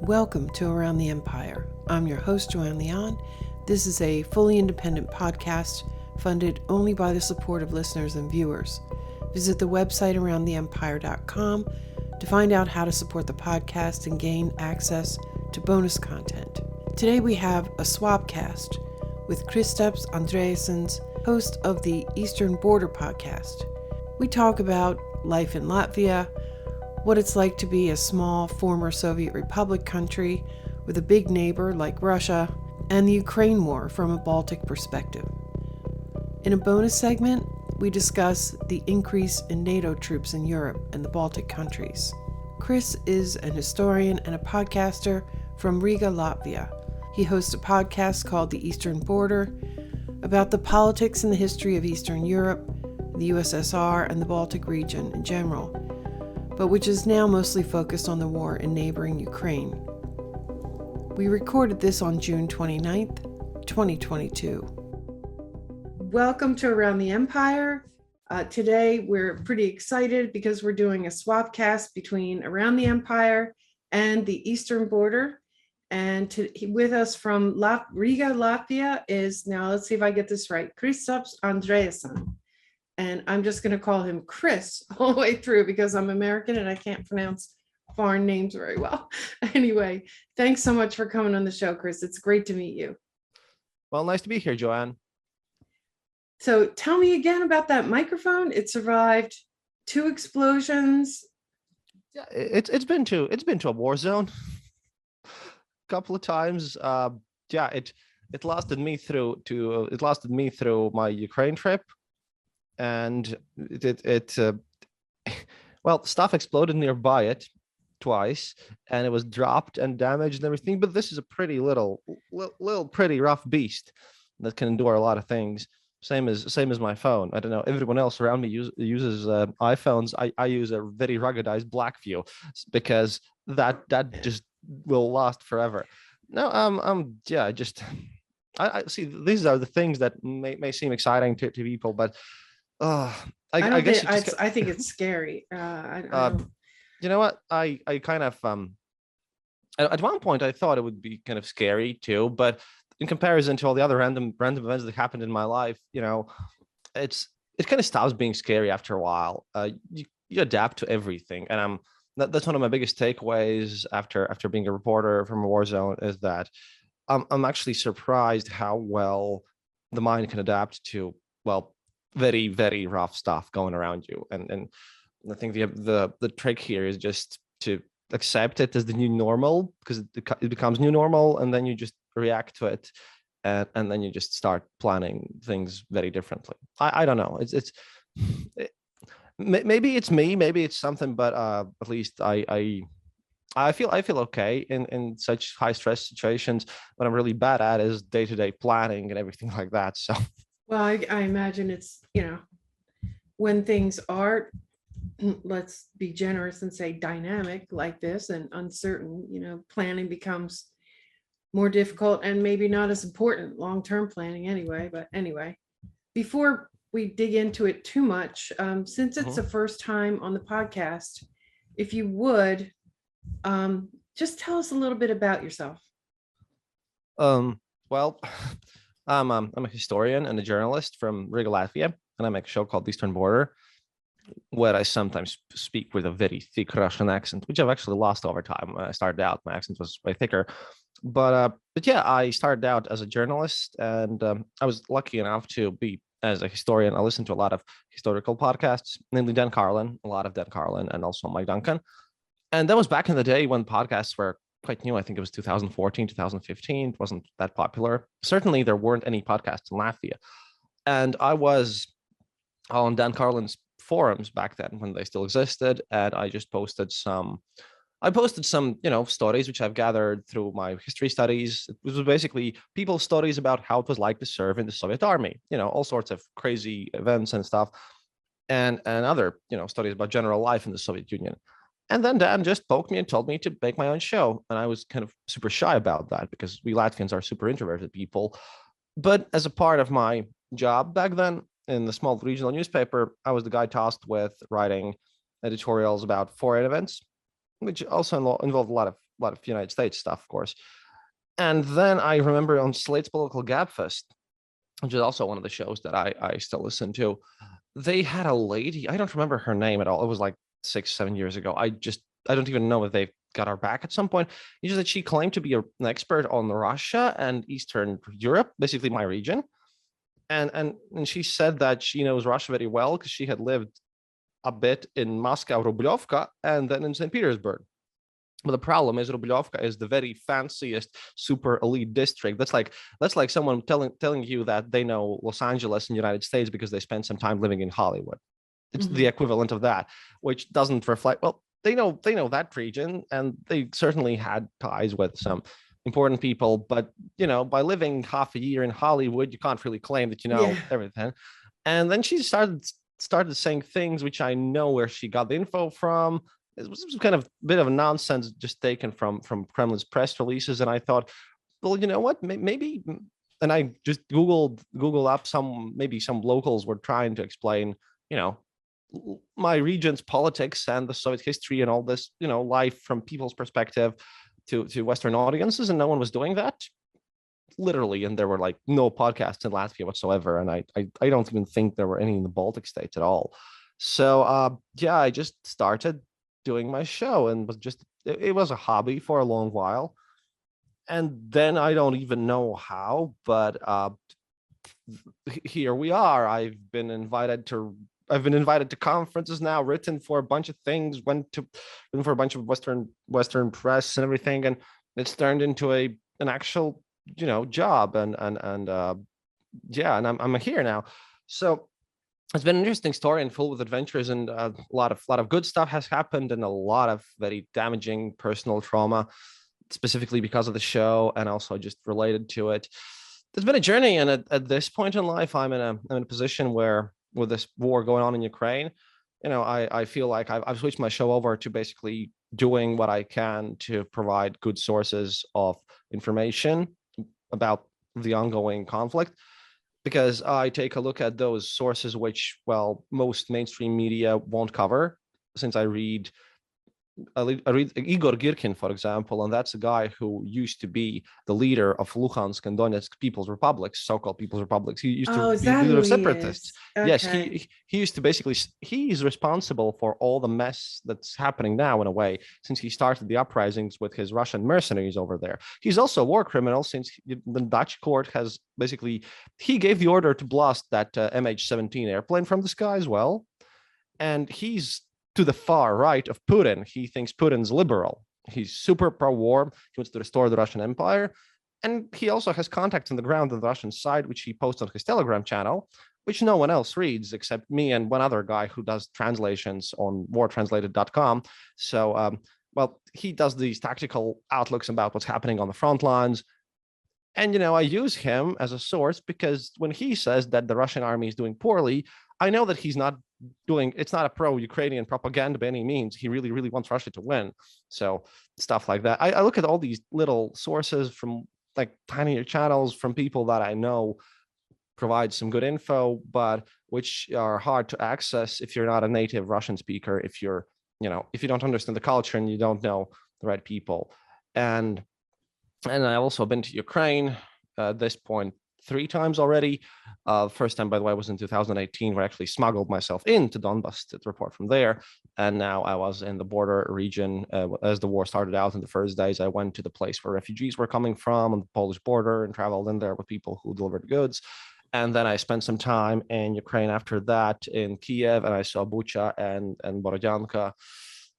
Welcome to Around the Empire. I'm your host, Joanne Leon. This is a fully independent podcast funded only by the support of listeners and viewers. Visit the website aroundtheempire.com to find out how to support the podcast and gain access to bonus content. Today we have a Swapcast with Kristaps Andrejsons, host of the Eastern Border podcast. We talk about life in Latvia, what it's like to be a small former Soviet Republic country with a big neighbor like Russia, and the Ukraine war from a Baltic perspective. In a bonus segment, we discuss the increase in NATO troops in Europe and the Baltic countries. Chris is an historian and a podcaster from Riga, Latvia. He hosts a podcast called The Eastern Border about the politics and the history of Eastern Europe, the USSR, and the Baltic region in general, but which is now mostly focused on the war in neighboring Ukraine. We recorded this on June 29th, 2022. Welcome to Around the Empire. Today we're pretty excited because we're doing a swapcast between Around the Empire and the Eastern Border. And with us from Riga, Latvia is, now let's see if I get this right, Kristaps Andrejsons. And I'm just going to call him Chris all the way through because I'm American and I can't pronounce foreign names very well. Anyway, thanks so much for coming on the show, Chris. It's great to meet you. Well, nice to be here, Joanne. So tell me again about that microphone. It survived 2 explosions. Yeah, it's been to a war zone a couple of times. It lasted me through my Ukraine trip. And stuff exploded nearby it twice, and it was dropped and damaged and everything. But this is a pretty pretty rough beast that can endure a lot of things. Same as my phone. I don't know. Everyone else around me uses iPhones. I use a very ruggedized Blackview because that just will last forever. No, I see. These are the things that may seem exciting to people, but. I think it's scary. You know what? I kind of at one point I thought it would be kind of scary too, but in comparison to all the other random events that happened in my life, you know, it kind of stops being scary after a while. You adapt to everything, and that's one of my biggest takeaways after being a reporter from a war zone is that I'm actually surprised how well the mind can adapt to very, very rough stuff going around you. And I think the trick here is just to accept it as the new normal, because it becomes new normal, and then you just react to it, and then you just start planning things very differently. I don't know. Maybe it's me, maybe it's something, but at least I feel okay in such high stress situations. What I'm really bad at is day-to-day planning and everything like that. So. Well, I imagine it's, when things are, let's be generous and say dynamic like this and uncertain, planning becomes more difficult and maybe not as important, long-term planning anyway. But anyway, before we dig into it too much, since it's the first time on the podcast, if you would, just tell us a little bit about yourself. Well, I'm a historian and a journalist from Riga, Latvia, and I make a show called The Eastern Border, where I sometimes speak with a very thick Russian accent, which I've actually lost over time. When I started out, my accent was way thicker. But yeah, I started out as a journalist, and I was lucky enough to be, as a historian, I listened to a lot of historical podcasts, namely a lot of Dan Carlin, and also Mike Duncan. And that was back in the day when podcasts were quite new. I think it was 2014, 2015. It wasn't that popular. Certainly, there weren't any podcasts in Latvia. And I was on Dan Carlin's forums back then when they still existed. And I just posted some stories which I've gathered through my history studies. It was basically people's stories about how it was like to serve in the Soviet army, all sorts of crazy events and stuff. And other, stories about general life in the Soviet Union. And then Dan just poked me and told me to make my own show. And I was kind of super shy about that because we Latvians are super introverted people. But as a part of my job back then in the small regional newspaper, I was the guy tasked with writing editorials about foreign events, which also involved a lot of lot of United States stuff, of course. And then I remember on Slate's Political Gabfest, which is also one of the shows that I still listen to, they had a lady, I don't remember her name at all. It was like 6-7 years ago. I don't even know if they got her back at some point. It's just that she claimed to be an expert on Russia and Eastern Europe, basically my region. And she said that she knows Russia very well because she had lived a bit in Moscow, Rublyovka, and then in St. Petersburg. But the problem is Rublyovka is the very fanciest super elite district. That's like someone telling you that they know Los Angeles in the United States because they spent some time living in Hollywood. It's the equivalent of that, which doesn't reflect, well, they know that region, and they certainly had ties with some important people, but by living half a year in Hollywood, you can't really claim that you know everything. And then she started saying things which I know where she got the info from. It was kind of a bit of nonsense just taken from Kremlin's press releases. And I thought, well, you know what, maybe, and I just Googled up maybe some locals were trying to explain, my region's politics and the Soviet history and all this, life from people's perspective to Western audiences, and no one was doing that, literally. And there were like no podcasts in Latvia whatsoever, and I don't even think there were any in the Baltic states at all. So I just started doing my show, and it was a hobby for a long while. And then I don't even know how, but here we are. I've been invited to conferences now, written for a bunch of things, written for a bunch of Western press and everything, and it's turned into an actual job, and I'm here now. So it's been an interesting story and full with adventures, and a lot of good stuff has happened, and a lot of very damaging personal trauma, specifically because of the show and also just related to it. There's been a journey, and at this point in life, I'm in a position where, with this war going on in Ukraine, I feel like I've switched my show over to basically doing what I can to provide good sources of information about the ongoing conflict, because I take a look at those sources which, well, most mainstream media won't cover, since I read Igor Girkin, for example, and that's a guy who used to be the leader of Luhansk and Donetsk People's Republics, so-called People's Republics. He used to be the leader of separatists. Okay. Yes, he used to he's responsible for all the mess that's happening now, in a way, since he started the uprisings with his Russian mercenaries over there. He's also a war criminal, since the Dutch court has he gave the order to blast that MH17 airplane from the sky as well. And he's to the far right of Putin. He thinks Putin's liberal. He's super pro-war. He wants to restore the Russian Empire. And he also has contacts on the ground on the Russian side, which he posts on his Telegram channel, which no one else reads except me and one other guy who does translations on wartranslated.com. So, he does these tactical outlooks about what's happening on the front lines. And, I use him as a source because when he says that the Russian army is doing poorly, I know that it's not a pro-Ukrainian propaganda by any means. He really, really wants Russia to win. So stuff like that. I look at all these little sources from like tinier channels from people that I know provide some good info, but which are hard to access if you're not a native Russian speaker, if you don't understand the culture and you don't know the right people. And I've also been to Ukraine at this point 3 times already. First time, by the way, was in 2018, where I actually smuggled myself into Donbass to report from there. And now I was in the border region as the war started out. In the first days, I went to the place where refugees were coming from on the Polish border and traveled in there with people who delivered goods. And then I spent some time in Ukraine after that, in Kiev, and I saw Bucha and Borodyanka.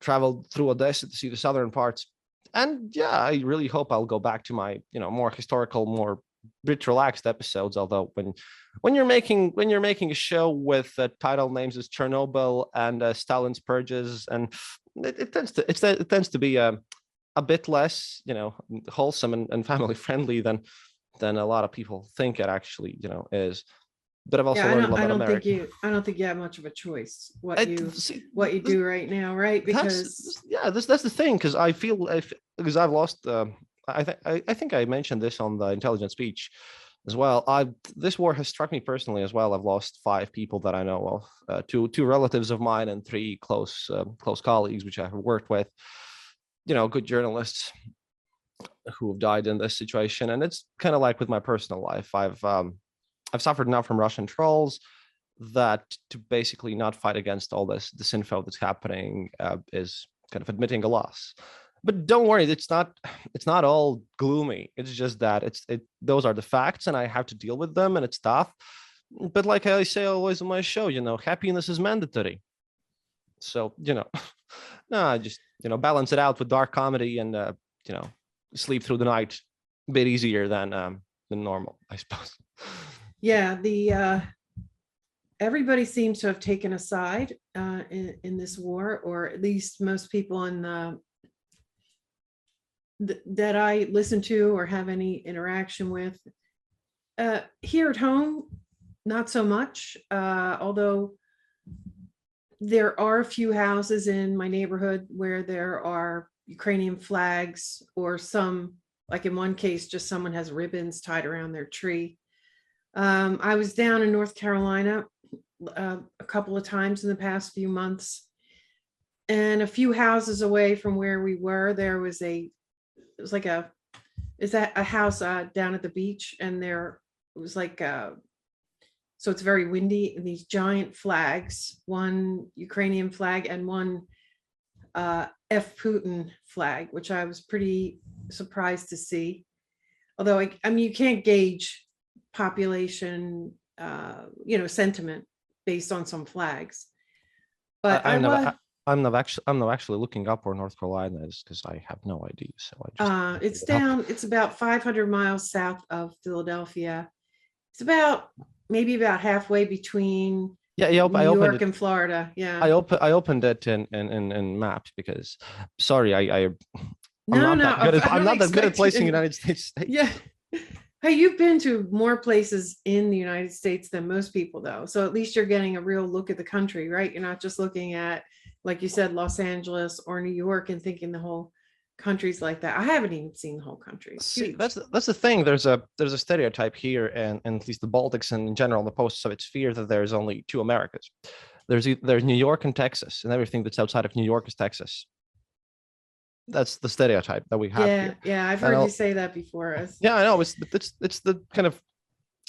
Traveled through Odessa to see the southern parts. And I really hope I'll go back to my, more historical, more bit relaxed episodes. Although when you're making a show with title names as Chernobyl and Stalin's purges, and it tends to be a bit less, wholesome and family friendly than a lot of people think it actually, is. But I've also learned a lot about America. I don't think you have much of a choice what you do right now, right? Because that's the thing. Because I feel because I've lost. I think I mentioned this on the intelligent speech as well. This war has struck me personally as well. I've lost 5 people that I know of, two relatives of mine and 3 close colleagues which I have worked with. good journalists who have died in this situation. And it's kind of like with my personal life. I've suffered now from Russian trolls that to basically not fight against all this info that's happening is kind of admitting a loss. But don't worry, it's not all gloomy. It's just that those are the facts, and I have to deal with them, and it's tough. But like I say always on my show, happiness is mandatory. So no, I just balance it out with dark comedy and sleep through the night a bit easier than normal, I suppose. Yeah, the everybody seems to have taken a side in this war, or at least most people that I listen to or have any interaction with. Here at home, not so much, although there are a few houses in my neighborhood where there are Ukrainian flags, or some, like in one case, just someone has ribbons tied around their tree. I was down in North Carolina a couple of times in the past few months, and a few houses away from where we were, there was a house down at the beach, and there was so it's very windy, and these giant flags, one Ukrainian flag and one F Putin flag, which I was pretty surprised to see. Although I mean, you can't gauge population, sentiment based on some flags. But I'm not actually looking up where North Carolina is, because I have no idea. So I just it's about 500 miles south of Philadelphia. It's maybe about halfway between New York and Florida. Yeah. I opened it in maps because, sorry, I'm not that good at placing United States. Yeah. Hey, you've been to more places in the United States than most people, though. So at least you're getting a real look at the country, right? You're not just looking at, like you said, Los Angeles or New York and thinking the whole country's like that. I haven't even seen the whole country. See, that's the thing. There's a stereotype here, and at least the Baltics and in general, the post-Soviet sphere, that there's only two Americas. There's New York and Texas, and everything that's outside of New York is Texas. That's the stereotype that we have here. Yeah, I've heard you say that before. Yeah, I know. It's the kind of,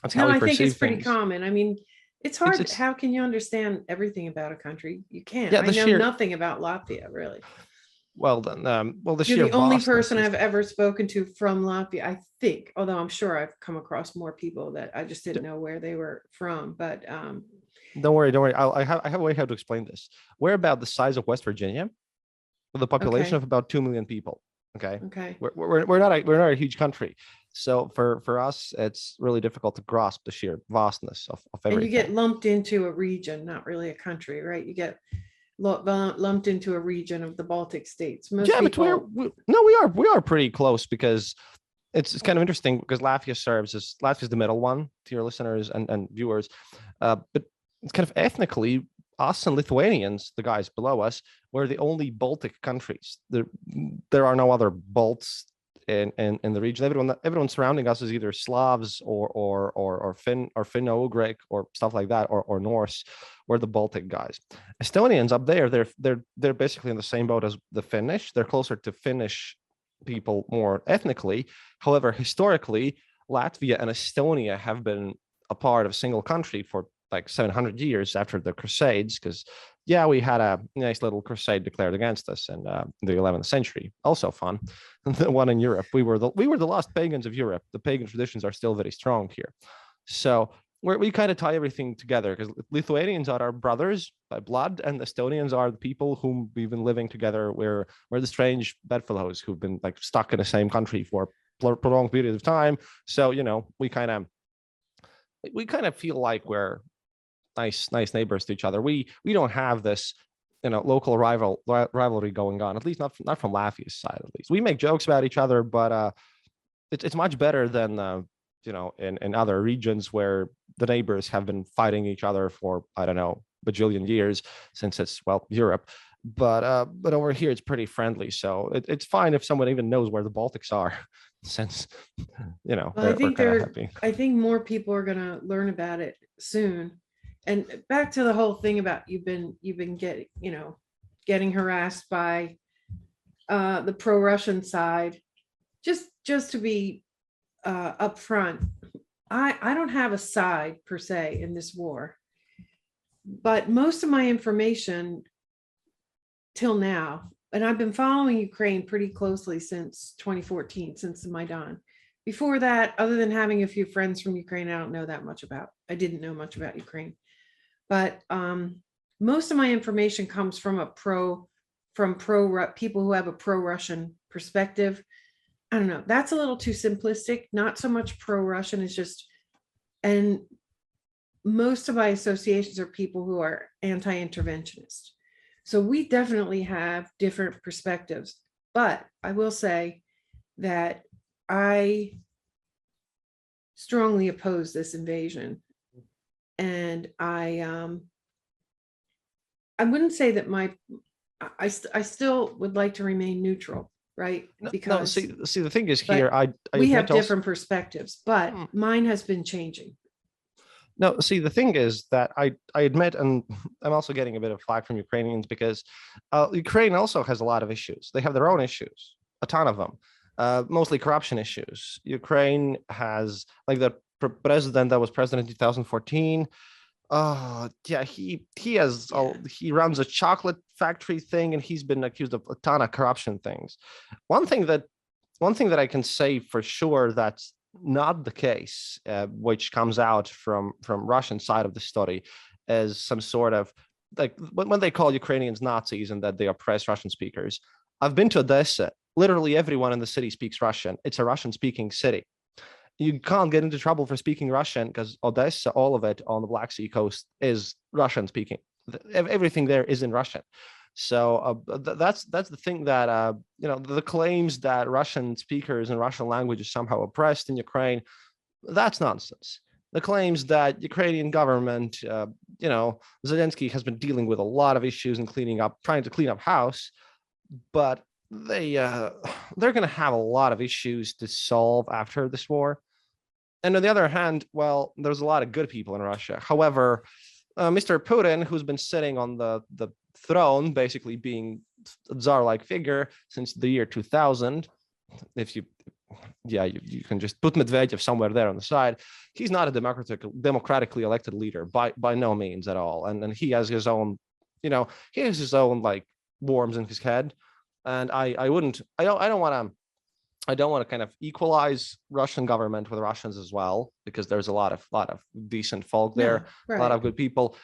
that's how we perceive things. I think it's pretty common. I mean, it's hard. How can you understand everything about a country? You can't. I know nothing about Latvia, really. Well, then, you're the only person I've ever spoken to from Latvia, I think. Although I'm sure I've come across more people that I just didn't know where they were from. But don't worry. I have a way how to explain this. We're about the size of West Virginia, with a population of about 2 million people. Okay. We're not a huge country, so for us, it's really difficult to grasp the sheer vastness of everything. And you get lumped into a region, not really a country, right? You get lumped into a region of the Baltic states. But we are pretty close, because it's kind of interesting, because Latvia's the middle one to your listeners and viewers, but it's kind of ethnically, us and Lithuanians, the guys below us, were the only Baltic countries. There are no other Balts in the region. Everyone surrounding us is either Slavs or Finno-Ugric or stuff like that, or Norse. We're the Baltic guys. Estonians up there, they're basically in the same boat as the Finnish. They're closer to Finnish people more ethnically. However, historically, Latvia and Estonia have been a part of a single country for like 700 years after the Crusades, because we had a nice little crusade declared against us in the 11th century. Also fun. The one in Europe. We were the last pagans of Europe. The pagan traditions are still very strong here. So we kind of tie everything together, because Lithuanians are our brothers by blood, and Estonians are the people whom we've been living together. We're the strange bedfellows who've been like stuck in the same country for prolonged periods of time. So we kind of feel like we're nice neighbors to each other. We don't have this local rivalry going on, at least not from Latvia's side. At least we make jokes about each other, but it's much better than in other regions where the neighbors have been fighting each other for, I don't know, bajillion years, since it's Europe. But over here it's pretty friendly, so it's fine if someone even knows where the Baltics are, since I think more people are going to learn about it soon. And back to the whole thing about you've been getting harassed by the pro-Russian side, just to be upfront, I don't have a side per se in this war, but most of my information till now, and I've been following Ukraine pretty closely since 2014, since the Maidan. Before that, other than having a few friends from Ukraine, I didn't know much about Ukraine. But most of my information comes from people who have a pro-Russian perspective. I don't know. That's a little too simplistic. Not so much pro-Russian. It's just, and most of my associations are people who are anti-interventionist. So we definitely have different perspectives. But I will say that I strongly oppose this invasion. And I wouldn't say that I still would like to remain neutral, right? Because see, the thing is here, we have different perspectives, but mine has been changing. No, see, the thing is that I admit, and I'm also getting a bit of flack from Ukrainians because Ukraine also has a lot of issues. They have their own issues, a ton of them, mostly corruption issues. Ukraine has, like, the president that was president in 2014. Yeah, he runs a chocolate factory thing, and he's been accused of a ton of corruption things. One thing that I can say for sure that's not the case, which comes out from Russian side of the story, is some sort of, like, when they call Ukrainians Nazis and that they oppress Russian speakers. I've been to Odessa. Literally everyone in the city speaks Russian. It's a Russian-speaking city. You can't get into trouble for speaking Russian because Odessa, all of it on the Black Sea coast, is Russian-speaking. Everything there is in Russian. So that's the thing that the claims that Russian speakers and Russian language is somehow oppressed in Ukraine, that's nonsense. The claims that Ukrainian government, Zelensky has been dealing with a lot of issues and trying to clean up house, but they're going to have a lot of issues to solve after this war. And on the other hand, well, there's a lot of good people in Russia. However, Mr. Putin, who's been sitting on the throne, basically being a czar-like figure since the year 2000, you can just put Medvedev somewhere there on the side. He's not a democratically elected leader by no means at all, and he has his own, like, worms in his head. And I don't want to kind of equalize Russian government with Russians as well, because there's a lot of decent folk there, right. A lot of good people.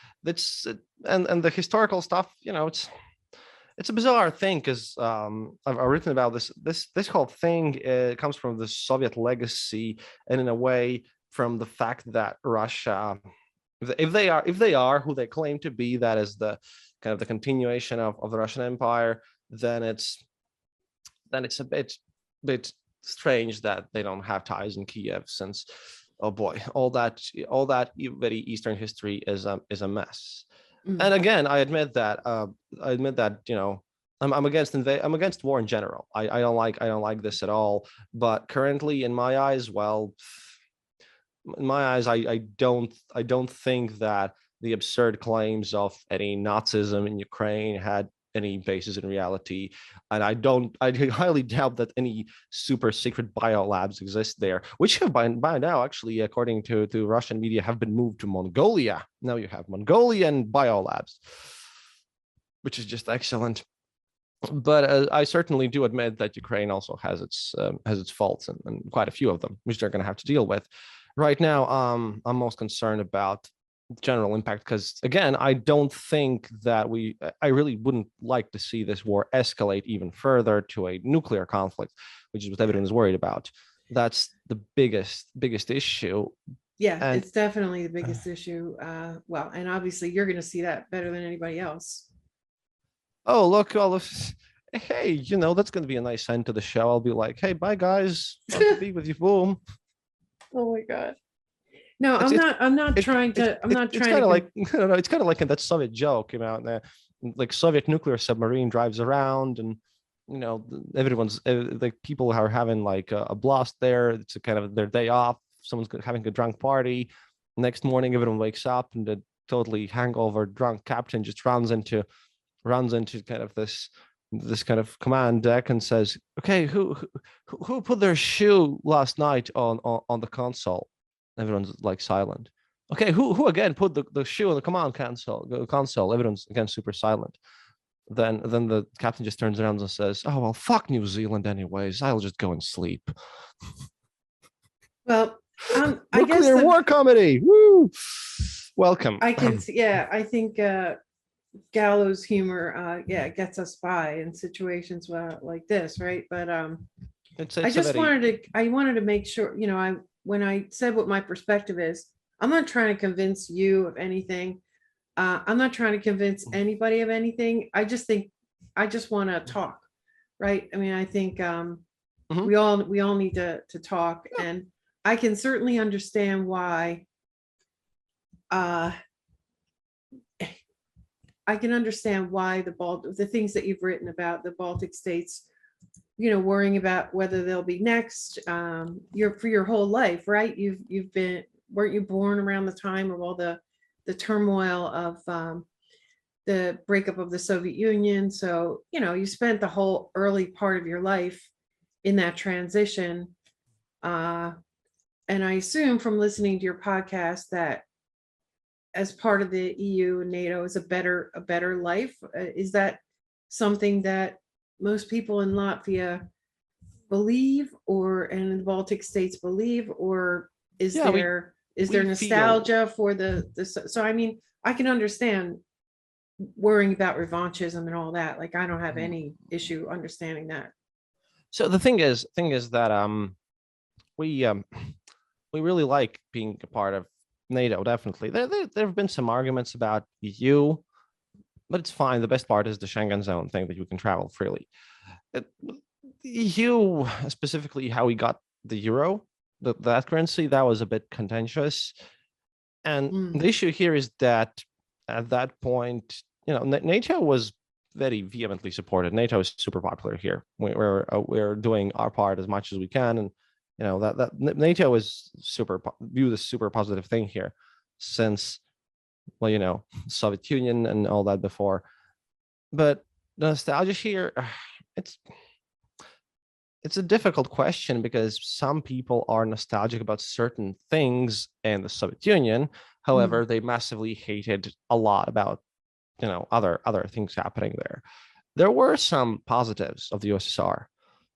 And the historical stuff, it's a bizarre thing because I've written about this whole thing. Comes from the Soviet legacy, and in a way from the fact that Russia, if they are who they claim to be, that is the kind of the continuation of the Russian Empire, then it's a bit strange that they don't have ties in Kiev, since, oh boy, all that very Eastern history is a mess. Mm-hmm. And again, I admit that I'm against war in general. I don't like this at all. But currently, in my eyes, I don't think that the absurd claims of any Nazism in Ukraine had any basis in reality, and I highly doubt that any super secret biolabs exist there, which have by now, actually, according to Russian media, have been moved to Mongolia. Now you have Mongolian biolabs, which is just excellent. But I certainly do admit that Ukraine also has its faults, and quite a few of them, which they're going to have to deal with. Right now, I'm most concerned about general impact, because again, I don't think that I really wouldn't like to see this war escalate even further to a nuclear conflict, which is what everyone is worried about. That's the biggest issue. Yeah, it's definitely the biggest issue. Well, and obviously you're going to see that better than anybody else. Oh, look, all this. Hey, that's going to be a nice end to the show. I'll be like, hey, bye guys, love to be with you. Boom. Oh my god. No, I'm not trying to. It's kind of like, it's kind of like in that Soviet joke, like Soviet nuclear submarine drives around, and everyone's like, people are having like a blast there. It's a kind of their day off. Someone's having a drunk party. Next morning, everyone wakes up, and the totally hangover drunk captain just runs into kind of this this kind of command deck and says, "Okay, who put their shoe last night on the console?" Everyone's like silent. Okay, who again put the shoe on the command console? Everyone's again super silent. Then the captain just turns around and says, "Oh well, fuck New Zealand anyways. I'll just go and sleep." Well, I guess Nuclear war comedy. Woo! Welcome. I can see, yeah, I think gallows humor, gets us by in situations like this, right? But It's I just very... wanted to make sure, when I said what my perspective is, I'm not trying to convince you of anything. I'm not trying to convince anybody of anything. I just want to talk, right? I mean, I think Mhm. we all need to talk, Yeah. and I can certainly understand why. I can understand why the things that you've written about the Baltic states, worrying about whether they'll be next. For your whole life, right? Weren't you born around the time of all the turmoil of the breakup of the Soviet Union? So, you spent the whole early part of your life in that transition. And I assume from listening to your podcast that as part of the EU and NATO is a better life. Is that something that most people in Latvia believe, or and in the Baltic states believe, or is Yeah, there we feel... nostalgia for so I mean, I can understand worrying about revanchism and all that. Like, I don't have any issue understanding that. So the thing is that we we really like being a part of NATO. Definitely, there have been some arguments about EU, but it's fine. The best part is the Schengen zone thing, that you can travel freely. The EU, specifically how we got the euro, that currency, that was a bit contentious. And the issue here is that at that point, NATO was very vehemently supported. NATO is super popular here. We're doing our part as much as we can, and that NATO is viewed as super positive thing here, since, well, Soviet Union and all that before. But the nostalgia here, it's it's a difficult question, because some people are nostalgic about certain things in the Soviet Union. However, they massively hated a lot about, other things happening there. There were some positives of the USSR.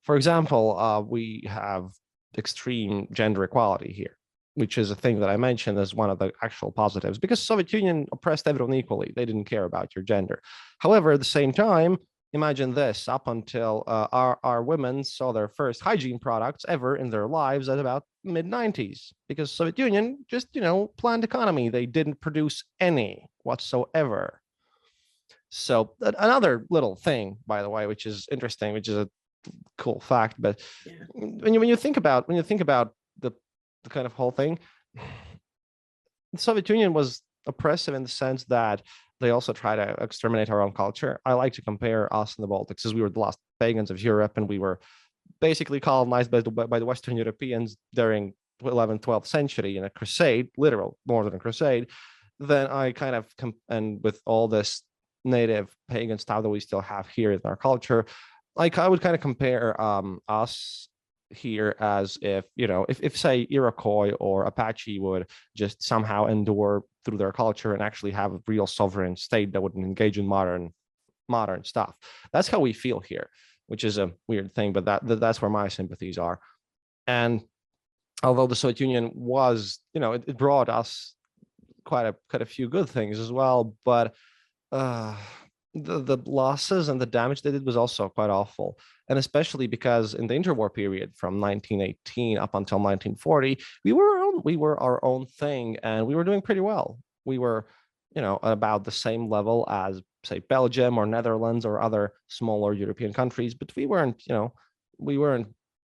For example, we have extreme gender equality here, which is a thing that I mentioned as one of the actual positives, because Soviet Union oppressed everyone equally. They didn't care about your gender. However, at the same time, imagine this: up until our women saw their first hygiene products ever in their lives at about mid 90s, because Soviet Union just, planned economy. They didn't produce any whatsoever. So another little thing, by the way, which is interesting, which is a cool fact, but Yeah. when you think about the kind of whole thing, the Soviet Union was oppressive in the sense that they also try to exterminate our own culture. I like to compare us and the Baltics, as we were the last pagans of Europe, and we were basically colonized by the Western Europeans during 11th, 12th century in a crusade, literal, more than a crusade. Then I kind of, and with all this native pagan stuff that we still have here in our culture, like I would kind of compare us here as if, if say Iroquois or Apache would just somehow endure through their culture and actually have a real sovereign state that wouldn't engage in modern stuff. That's how we feel here, which is a weird thing, but that's where my sympathies are. And although the Soviet Union was, it brought us quite a few good things as well, but uh, the losses and the damage they did was also quite awful. And especially because in the interwar period from 1918 up until 1940, we were our own thing, and we were doing pretty well. We were, at about the same level as, say, Belgium or Netherlands or other smaller European countries, but we weren't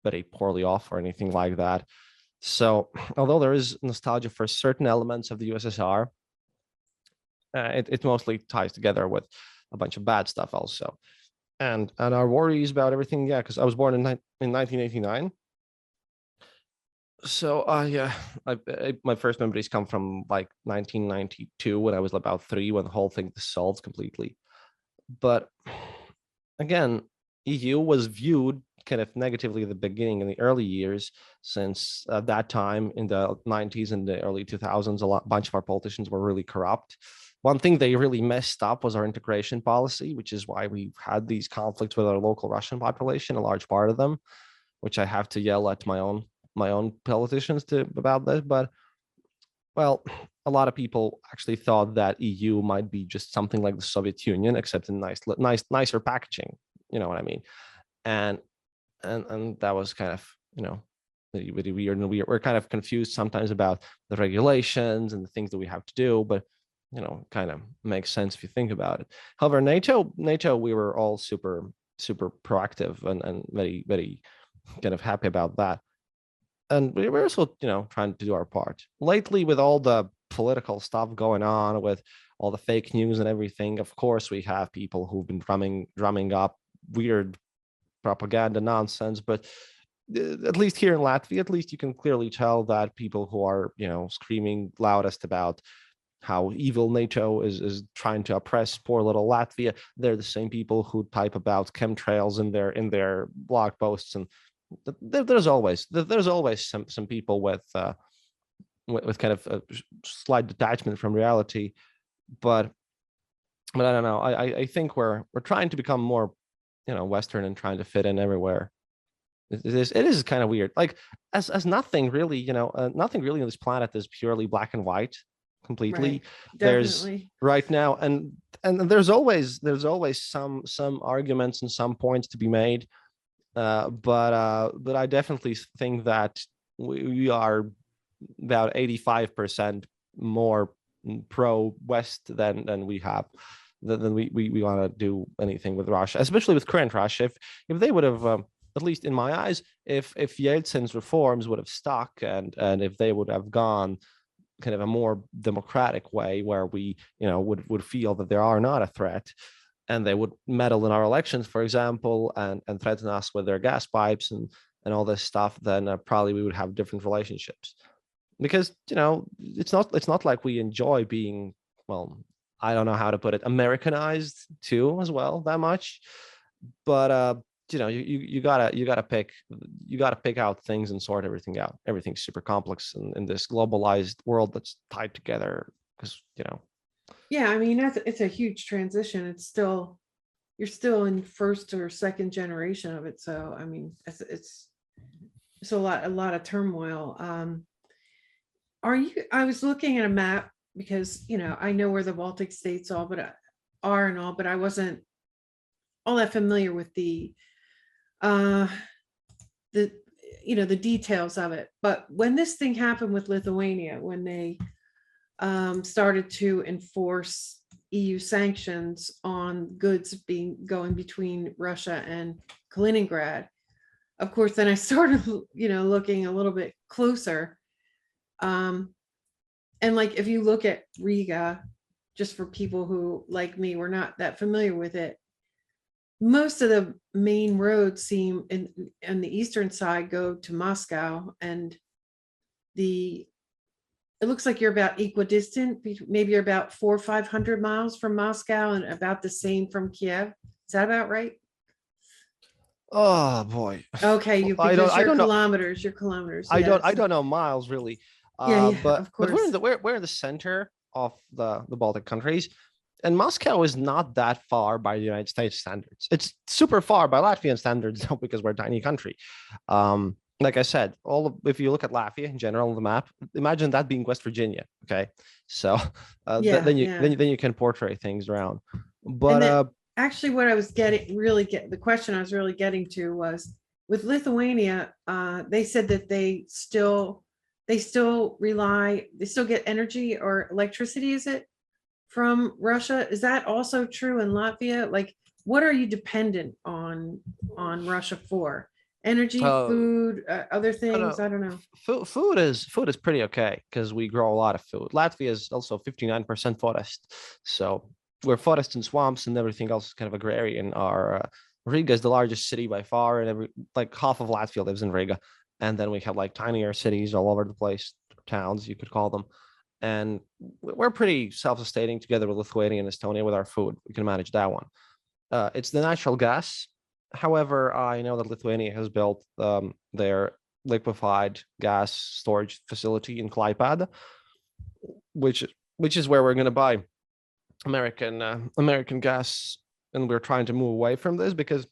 very poorly off or anything like that. So although there is nostalgia for certain elements of the USSR, it mostly ties together with a bunch of bad stuff also, and our worries about everything. Yeah, because I was born in 1989. So yeah, my first memories come from like 1992, when I was about 3, when the whole thing dissolved completely. But again, EU was viewed kind of negatively at the beginning in the early years, since at that time in the 90s and the early 2000s, bunch of our politicians were really corrupt. One thing they really messed up was our integration policy, which is why we had these conflicts with our local Russian population, a large part of them, which I have to yell at my own politicians about this. But well, a lot of people actually thought that EU might be just something like the Soviet Union, except in nicer packaging. You know what I mean? And and that was kind of, really weird, and we're kind of confused sometimes about the regulations and the things that we have to do, but kind of makes sense if you think about it. However, NATO, we were all super proactive and very very kind of happy about that, and we were also trying to do our part. Lately, with all the political stuff going on, with all the fake news and everything, of course we have people who've been drumming up weird propaganda nonsense, but at least here in Latvia, at least you can clearly tell that people who are screaming loudest about how evil NATO is trying to oppress poor little Latvia, they're the same people who type about chemtrails in their blog posts. And there's always some people with kind of a slight detachment from reality, but I don't know. I think we're trying to become more Western and trying to fit in everywhere. It is kind of weird. Like, as nothing really, nothing really on this planet is purely black and white completely. Right. There's Definitely. right now, and there's always some arguments and some points to be made. But I definitely think that we are about 85% more pro West than we have than we want to do anything with Russia, especially with current Russia. If they would have, at least in my eyes, if Yeltsin's reforms would have stuck, and if they would have gone kind of a more democratic way, where we would feel that they are not a threat, and they would meddle in our elections, for example, and threaten us with their gas pipes and all this stuff, then probably we would have different relationships. Because it's not like we enjoy being, well, I don't know how to put it, Americanized too as well that much. But you gotta pick out things and sort everything out. Everything's super complex in this globalized world that's tied together, because Yeah, I mean it's a huge transition. You're still in first or second generation of it. So I mean it's a lot of turmoil. I was looking at a map because I know where the Baltic states are and all, but I wasn't all that familiar with uh the details of it. But when this thing happened with Lithuania, when they started to enforce EU sanctions on goods going between Russia and Kaliningrad, of course, then I started looking a little bit closer. And like if you look at Riga, just for people who like me were not that familiar with it, most of the main roads seem on the eastern side go to Moscow, and it looks like you're about equidistant. Maybe you're about 400 or 500 miles from Moscow and about the same from Kiev. Is that about right? oh boy. Okay, you I don't because I you're don't know. kilometers, you're kilometers. I Yes. don't know miles really. Yeah, yeah, But of we're course. in the center of the Baltic countries, and Moscow is not that far by the United States standards. It's super far by Latvian standards, though, because we're a tiny country. Like I said, if you look at Latvia in general on the map, imagine that being West Virginia. Okay, so Yeah, then you can portray things around. and But then actually what I was the question I was really getting to was with Lithuania. They said that they still get energy or electricity, is it, from Russia? Is that also true in Latvia? Like, what are you dependent on Russia for? Energy, uh, food, other I don't things? know. I don't know. Food is pretty okay because we grow a lot of food. Latvia is also 59% forest, so we're forest and swamps, and everything else is kind of agrarian. Our Riga is the largest city by far, and like half of Latvia lives in Riga, and then we have like tinier cities all over the place, towns you could call them, and we're pretty self-sustaining together with Lithuania and Estonia with our food. We can manage that one. It's the natural gas. However, I know that Lithuania has built their liquefied gas storage facility in Klaipėda, which which is where we're going to buy American gas, and we're trying to move away from this because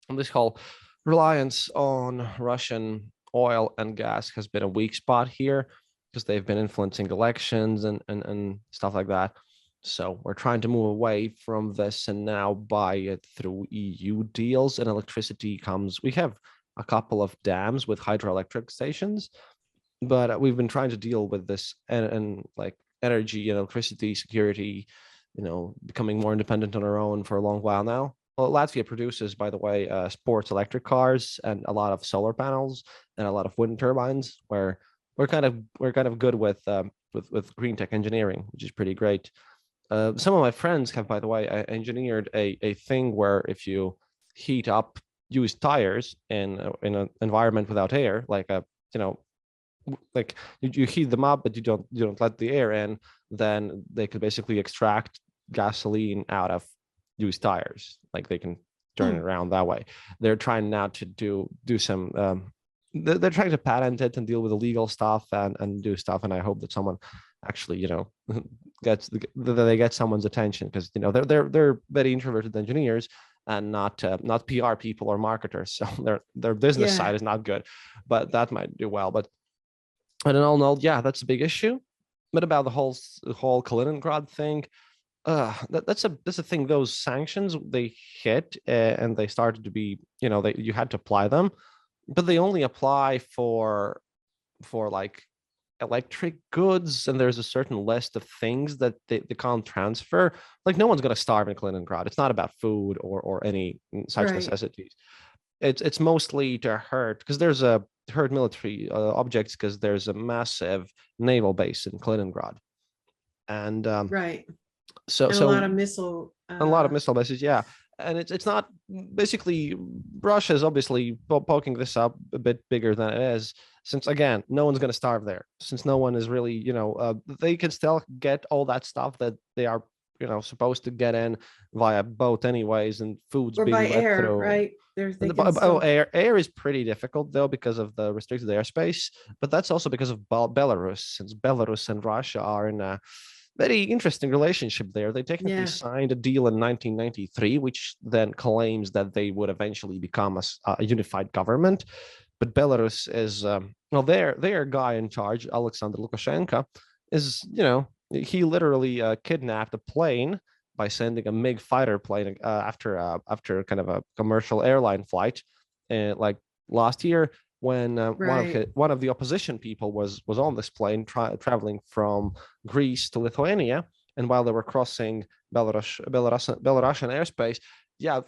this whole reliance on Russian oil and gas has been a weak spot here because they've been influencing elections and stuff like that. So we're trying to move away from this and now buy it through EU deals. And electricity comes. We have a couple of dams with hydroelectric stations, but we've been trying to deal with this and like energy and electricity security, becoming more independent on our own for a long while now. Well, Latvia produces, by the way, sports electric cars and a lot of solar panels and a lot of wind turbines. Where we're kind of good with green tech engineering, which is pretty great. Some of my friends have, by the way, engineered a thing where if you heat up used tires in an environment without air, like like you heat them up, but you don't let the air in, then they could basically extract gasoline out of used tires. Like they can turn it around that way. They're trying now to do some. They're trying to patent it and deal with the legal stuff and do stuff. And I hope that someone actually they get someone's attention, because they're very introverted engineers and not PR people or marketers. So their business side is not good, but that might do well. But I don't know. Yeah, that's a big issue. But about the whole Kaliningrad thing, that's a thing. Those sanctions, they hit and they started to be, you had to apply them, but they only apply for like electric goods, and there's a certain list of things that they can't transfer. Like no one's going to starve in Kaliningrad. It's not about food or any such necessities. It's mostly to hurt, because there's a hurt military objects, because there's a massive naval base in Kaliningrad, and so and a lot of missile bases, yeah. And it's not, basically Russia is obviously poking this up a bit bigger than it is, since again no one's going to starve there, since no one is really they can still get all that stuff that they are supposed to get in via boat anyways, and food's or being by let air, through. right? Air is pretty difficult though, because of the restricted airspace, but that's also because of Belarus, since Belarus and Russia are in a very interesting relationship there. They technically signed a deal in 1993, which then claims that they would eventually become a unified government. But Belarus is, their guy in charge, Alexander Lukashenko, is, he literally kidnapped a plane by sending a MiG fighter plane after kind of a commercial airline flight, like last year, when one of the opposition people was on this plane traveling from Greece to Lithuania, and while they were crossing Belarusian airspace,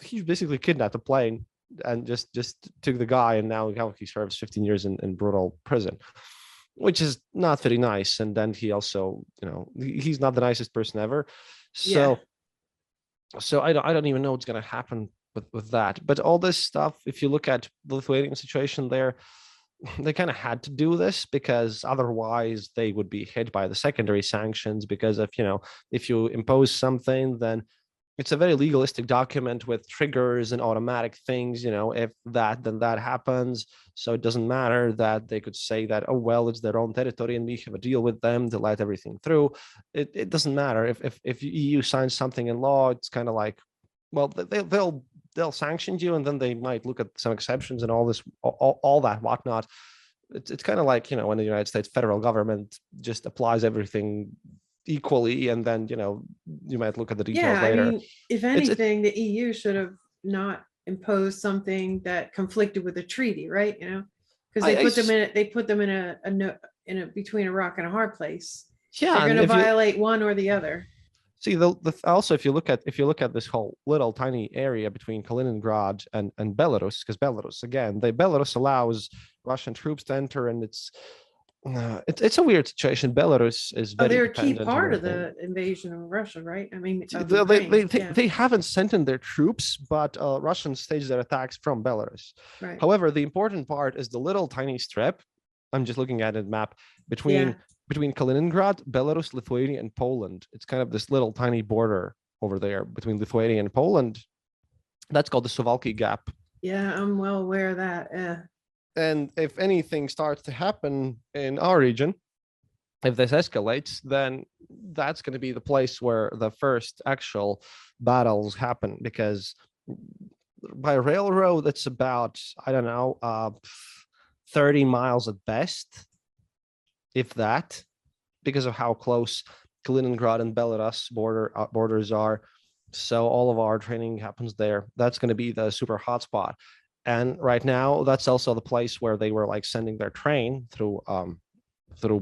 he basically kidnapped the plane and just took the guy, and now he serves 15 years in brutal prison, which is not very nice. And then he also, he's not the nicest person ever. So I don't even know what's going to happen with that. But all this stuff, if you look at the Lithuanian situation there, they kind of had to do this, because otherwise they would be hit by the secondary sanctions. Because if you impose something, then it's a very legalistic document with triggers and automatic things. If then that happens. So it doesn't matter that they could say that, oh well, it's their own territory and we have a deal with them to let everything through. It doesn't matter if EU signs something in law. It's kind of like, well, they'll sanction you, and then they might look at some exceptions and all this, all that whatnot. It's kind of like, when the United States federal government just applies everything equally, and then you might look at the details later. I mean, if anything, the EU should have not imposed something that conflicted with the treaty, right? Because they put them in a between a rock and a hard place. They're going to violate one or the other. See, also, if you look at this whole little tiny area between Kaliningrad and Belarus, because Belarus allows Russian troops to enter, and it's a weird situation. Belarus is very. They're a key part of the invasion of Russia, right? I mean, they haven't sent in their troops, but Russian staged their attacks from Belarus. Right. However, the important part is the little tiny strip. I'm just looking at a map between Kaliningrad, Belarus, Lithuania, and Poland. It's kind of this little tiny border over there between Lithuania and Poland. That's called the Suwalki Gap. Yeah, I'm well aware of that. Yeah. And if anything starts to happen in our region, if this escalates, then that's going to be the place where the first actual battles happen, because by railroad, it's about, I don't know, 30 miles at best, if that, because of how close Kaliningrad and Belarus borders are. So all of our training happens there. That's going to be the super hotspot. And right now, that's also the place where they were like sending their train through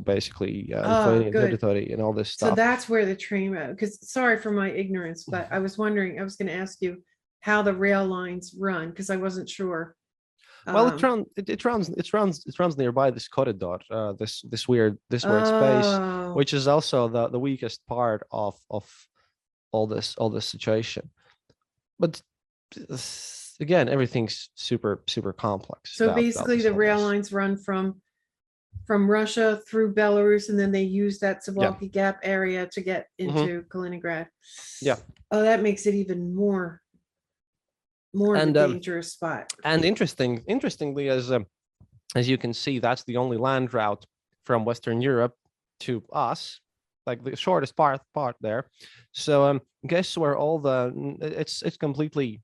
basically Lithuanian territory and all this stuff. So that's where the train, because sorry for my ignorance, but I was wondering, I was going to ask you how the rail lines run, because I wasn't sure. Well, it runs nearby this corridor, this weird space, which is also the weakest part of all this situation. But again, everything's super complex. So basically, the rail lines run from Russia through Belarus, and then they use that Suwalki Gap area to get into Kaliningrad. Yeah. Oh, that makes it even more of a dangerous spot. And interestingly, as you can see, that's the only land route from Western Europe to us, like the shortest part there. So guess where all it's completely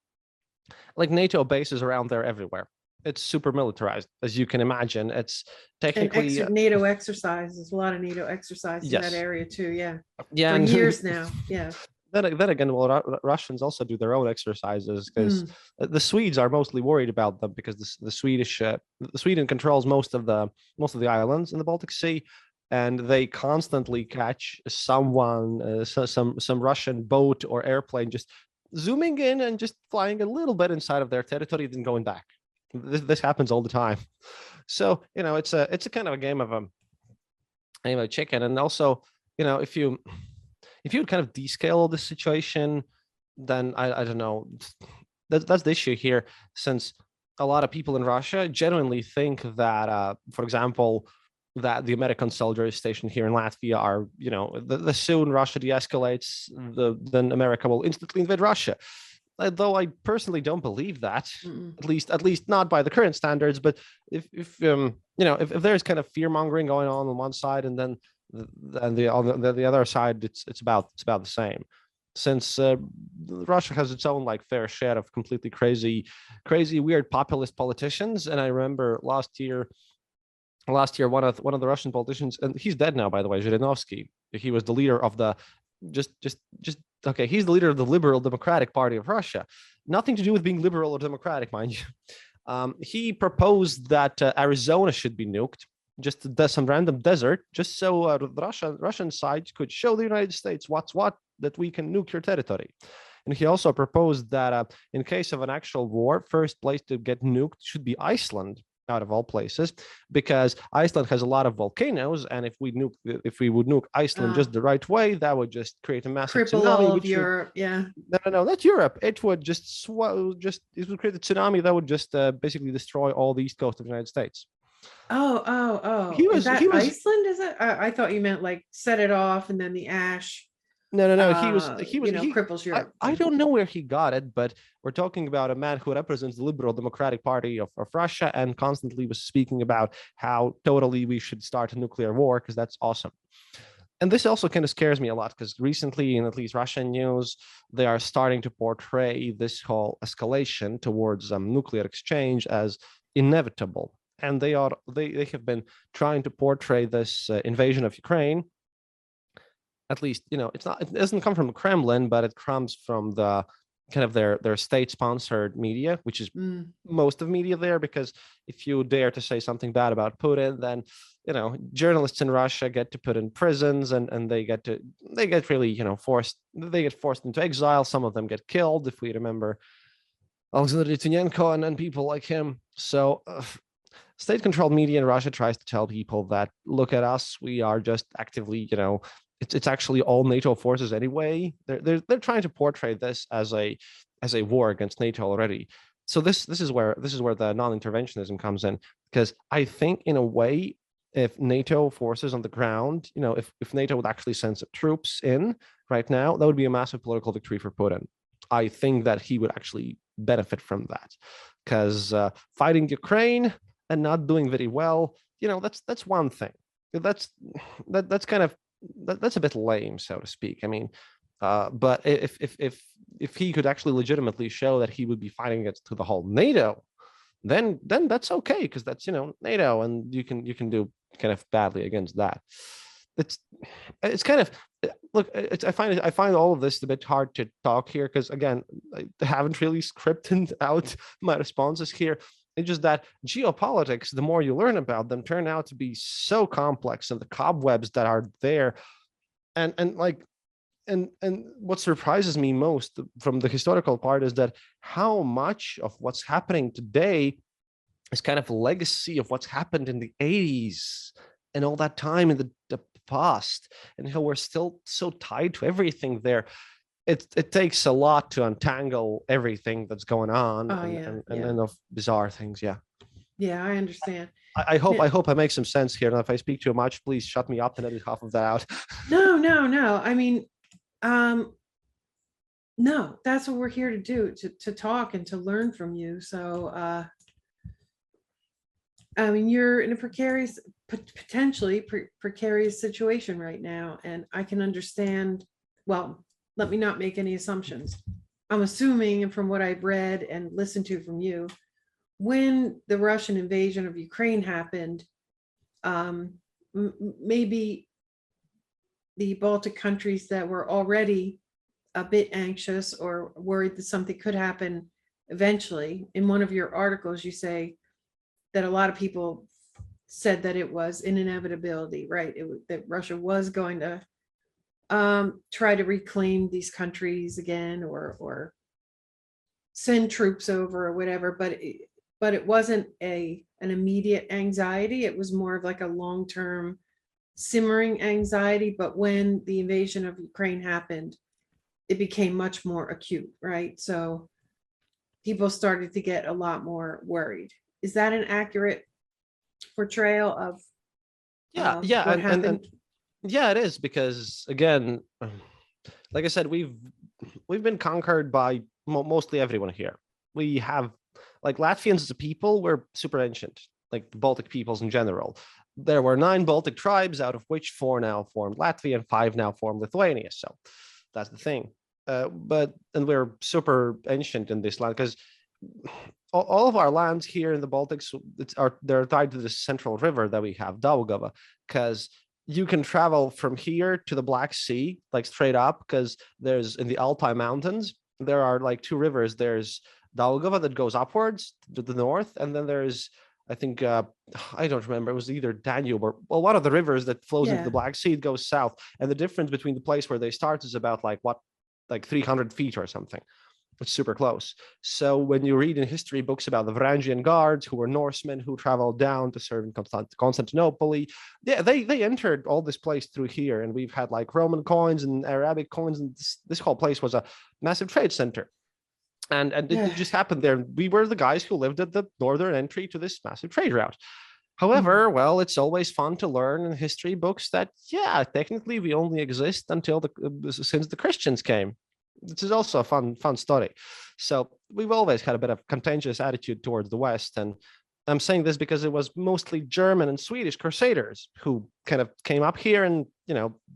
like NATO bases around there everywhere. It's super militarized, as you can imagine. It's technically NATO exercises, a lot of NATO exercises in that area too. Yeah. For years now. Yeah. Then again, well, Russians also do their own exercises, because the Swedes are mostly worried about them, because Sweden controls most of the islands in the Baltic Sea, and they constantly catch someone, some Russian boat or airplane just zooming in and just flying a little bit inside of their territory, then going back. This happens all the time. So it's a kind of a game of a chicken. And also, if you would kind of descale the situation, then I don't know. That's the issue here, since a lot of people in Russia genuinely think that, for example, that the American soldiers stationed here in Latvia are, the soon Russia de-escalates, then America will instantly invade Russia. Though I personally don't believe that, at least not by the current standards. But if there's kind of fear-mongering going on one side, and then the other side, it's about the same. Since Russia has its own like fair share of completely crazy, weird populist politicians. And I remember last year, one of the Russian politicians, and he's dead now, by the way, Zhirinovsky. He was the leader of the he's the leader of the Liberal Democratic Party of Russia. Nothing to do with being liberal or democratic, mind you. He proposed that Arizona should be nuked, just some random desert, just so the Russian side could show the United States what's what, that we can nuke your territory. And he also proposed that in case of an actual war, first place to get nuked should be Iceland, out of all places, because Iceland has a lot of volcanoes, and if we would nuke Iceland just the right way, that would just create a massive cripple tsunami. All of Europe, yeah. No, not Europe. It would it would create a tsunami that would just basically destroy all the east coast of the United States. Oh. Is that Iceland? Is it? I thought you meant like set it off and then the ash. No. He cripples Europe. I don't know where he got it, but we're talking about a man who represents the Liberal Democratic Party of Russia, and constantly was speaking about how totally we should start a nuclear war, because that's awesome. And this also kind of scares me a lot, because recently, in at least Russian news, they are starting to portray this whole escalation towards nuclear exchange as inevitable. And they have been trying to portray this invasion of Ukraine. At least, it doesn't come from the Kremlin, but it comes from the kind of their state-sponsored media, which is most of media there. Because if you dare to say something bad about Putin, then journalists in Russia get to put in prisons, and they get really forced into exile. Some of them get killed, if we remember Alexander Litvinenko and people like him. So state-controlled media in Russia tries to tell people that, look at us, we are just actively it's actually all NATO forces anyway. They're trying to portray this as a war against NATO already. So this is where the non-interventionism comes in, because I think in a way, if NATO forces on the ground, if NATO would actually send some troops in right now, that would be a massive political victory for Putin. I think that he would actually benefit from that, because fighting Ukraine and not doing very well, that's one thing. That's kind of that's a bit lame, so to speak. I mean, but if he could actually legitimately show that he would be fighting against to the whole NATO, then that's okay, because that's NATO, and you can do kind of badly against that. It's kind of I find all of this a bit hard to talk here, because again, I haven't really scripted out my responses here. It's just that geopolitics, the more you learn about them, turn out to be so complex, and the cobwebs that are there, and like and what surprises me most from the historical part is that how much of what's happening today is kind of a legacy of what's happened in the 80s and all that time in the past, and how we're still so tied to everything there. It takes a lot to untangle everything that's going on, and of bizarre things. Yeah, I understand. I hope I make some sense here, and if I speak too much, please shut me up and edit half of that out. No. I mean, no, that's what we're here to do, to talk and to learn from you. So I mean, you're in a potentially precarious situation right now, and I can understand. Well, let me not make any assumptions. I'm assuming, and from what I've read and listened to from you, when the Russian invasion of Ukraine happened, maybe the Baltic countries that were already a bit anxious or worried that something could happen eventually. In one of your articles, you say that a lot of people said that it was an inevitability, right? That Russia was going to try to reclaim these countries again, or send troops over or whatever, but it wasn't an immediate anxiety. It was more of like a long-term simmering anxiety. But when the invasion of Ukraine happened, it became much more acute, right? So people started to get a lot more worried. Is that an accurate portrayal of Yeah, what happened? Yeah, it is, because again, like I said, we've been conquered by mostly everyone here. We have, like, Latvians as a people, we're super ancient, like the Baltic peoples in general. There were 9 Baltic tribes, out of which 4 now formed Latvia and 5 now form Lithuania. So that's the thing. And we're super ancient in this land, because all of our lands here in the Baltics, they're tied to the central river that we have, Daugava, because you can travel from here to the Black Sea, like straight up, because there's, in the Altai Mountains, there are like 2 rivers. There's Daugava that goes upwards to the north, and then there's, I think, I don't remember, it was either Danube or, well, one of the rivers that flows into the Black Sea goes south. And the difference between the place where they start is about like 300 feet or something. It's super close. So when you read in history books about the Varangian guards, who were Norsemen who traveled down to serve in Constantinople, yeah, they entered all this place through here, and we've had like Roman coins and Arabic coins, and this whole place was a massive trade center. And it just happened there. We were the guys who lived at the northern entry to this massive trade route. However, well, it's always fun to learn in history books that, yeah, technically we only exist until since the Christians came. This is also a fun story. So we've always had a bit of contentious attitude towards the West. And I'm saying this because it was mostly German and Swedish crusaders who kind of came up here and,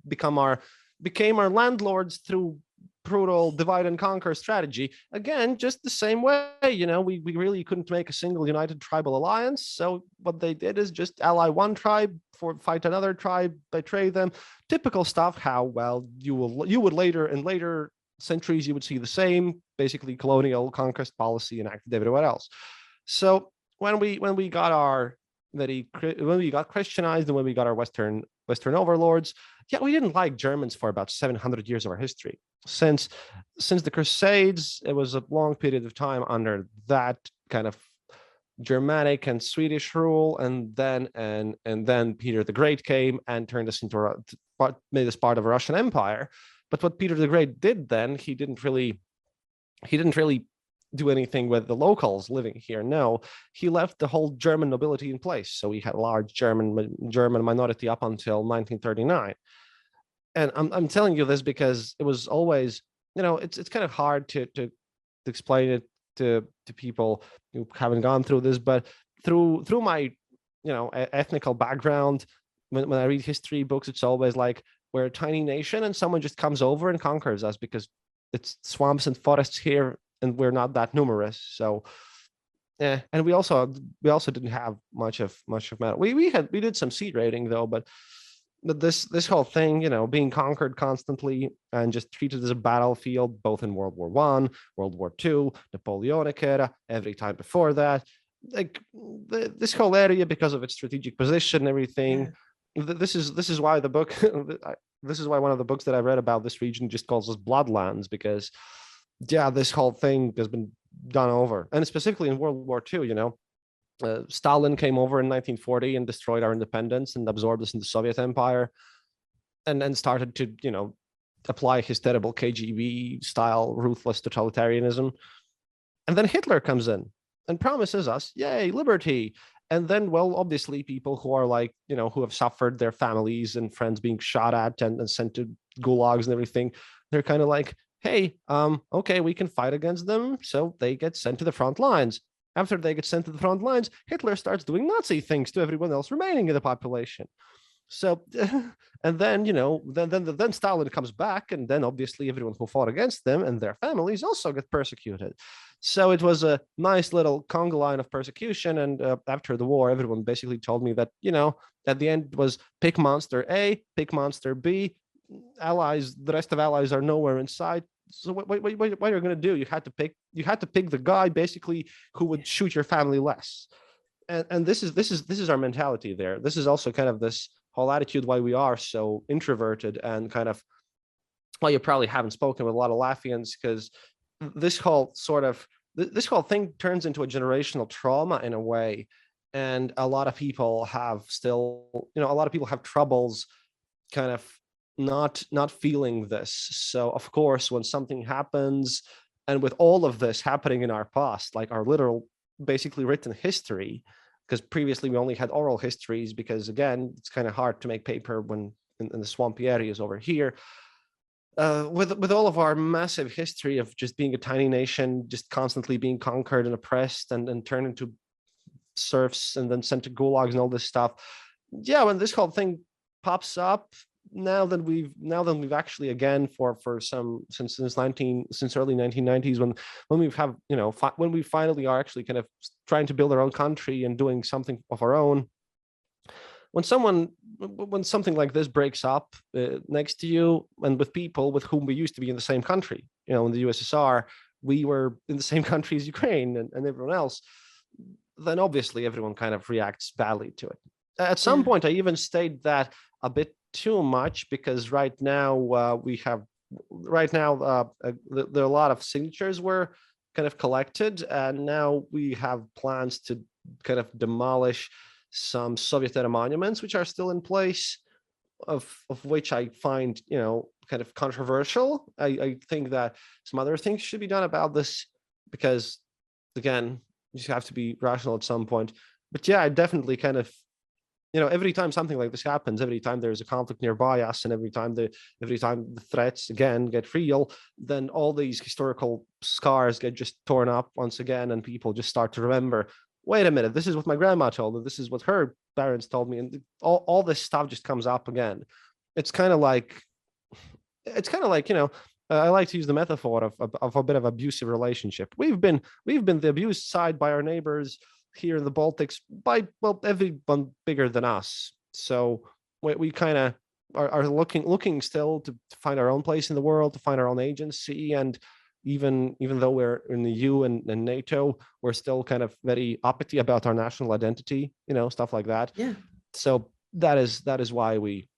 became our landlords through brutal divide and conquer strategy. Again, just the same way, we really couldn't make a single united tribal alliance. So what they did is just ally one tribe fight another tribe, betray them. Typical stuff. How, well, you would later centuries, you would see the same, basically colonial conquest policy enacted everywhere else. So when we got Christianized, and when we got our Western overlords, yeah, we didn't like Germans for about 700 years of our history. Since the Crusades, it was a long period of time under that kind of Germanic and Swedish rule, and then Peter the Great came and turned us made us part of a Russian Empire. But what Peter the Great did then, he didn't really do anything with the locals living here. No, he left the whole German nobility in place. So we had a large German minority up until 1939. And I'm telling you this because it was always, it's kind of hard to explain it to people who haven't gone through this, but through my ethnical background, when I read history books, it's always like we're a tiny nation and someone just comes over and conquers us because it's swamps and forests here and we're not that numerous. So yeah, and we also didn't have much of metal. We did some seed raiding though, but this whole thing, being conquered constantly and just treated as a battlefield, both in World War One, World War Two, Napoleonic era, every time before that, like this whole area, because of its strategic position and everything. This is why the book, this is why one of the books that I read about this region just calls us Bloodlands, because yeah, this whole thing has been done over, and specifically in World War Two, Stalin came over in 1940 and destroyed our independence and absorbed us in the Soviet Empire, and then started to, apply his terrible KGB style ruthless totalitarianism. And then Hitler comes in and promises us, yay, liberty. And then, well, obviously, people who are like, who have suffered their families and friends being shot at and sent to gulags and everything, they're kind of like, hey, okay, we can fight against them. So they get sent to the front lines. After they get sent to the front lines, Hitler starts doing Nazi things to everyone else remaining in the population. So, and then, then Stalin comes back, and then obviously everyone who fought against them and their families also get persecuted. So it was a nice little conga line of persecution. And after the war, everyone basically told me that, at the end was pick monster A, pick monster B, allies, the rest of allies are nowhere in sight. So what are you going to do? You had to pick the guy basically who would shoot your family less. And this is our mentality there. This is also kind of this whole attitude why we are so introverted, and kind of why you probably haven't spoken with a lot of Latvians, because this whole thing turns into a generational trauma in a way. And a lot of people have troubles kind of not feeling this. So of course, when something happens, and with all of this happening in our past, like our literal basically written history, because previously we only had oral histories, because again, it's kind of hard to make paper when in the swampy areas over here. With all of our massive history of just being a tiny nation, just constantly being conquered and oppressed and turned into serfs and then sent to gulags and all this stuff. Yeah, when this whole thing pops up, now that we've actually, again, for some since early 1990s, when we finally are actually kind of trying to build our own country and doing something of our own, when something like this breaks up next to you and with people with whom we used to be in the same country, in the USSR, we were in the same country as Ukraine and everyone else, then obviously everyone kind of reacts badly to it. At some point, I even stated that a bit too much, because right now there are a lot of signatures were kind of collected, and now we have plans to kind of demolish some Soviet era monuments which are still in place, of which I find kind of controversial. I think that some other things should be done about this, because again, you just have to be rational at some point. But yeah, I definitely kind of, every time something like this happens, every time there's a conflict nearby us, and every time the threats again get real, then all these historical scars get just torn up once again, and people just start to remember, wait a minute, this is what my grandma told me, this is what her parents told me, and all this stuff just comes up again. It's kind of like, I like to use the metaphor of a bit of abusive relationship. We've been the abused side by our neighbors here in the Baltics, by, well, everyone bigger than us. So we kind of are looking still to find our own place in the world, to find our own agency. And even though we're in the EU and NATO, we're still kind of very uppity about our national identity, stuff like that. Yeah. So that is why we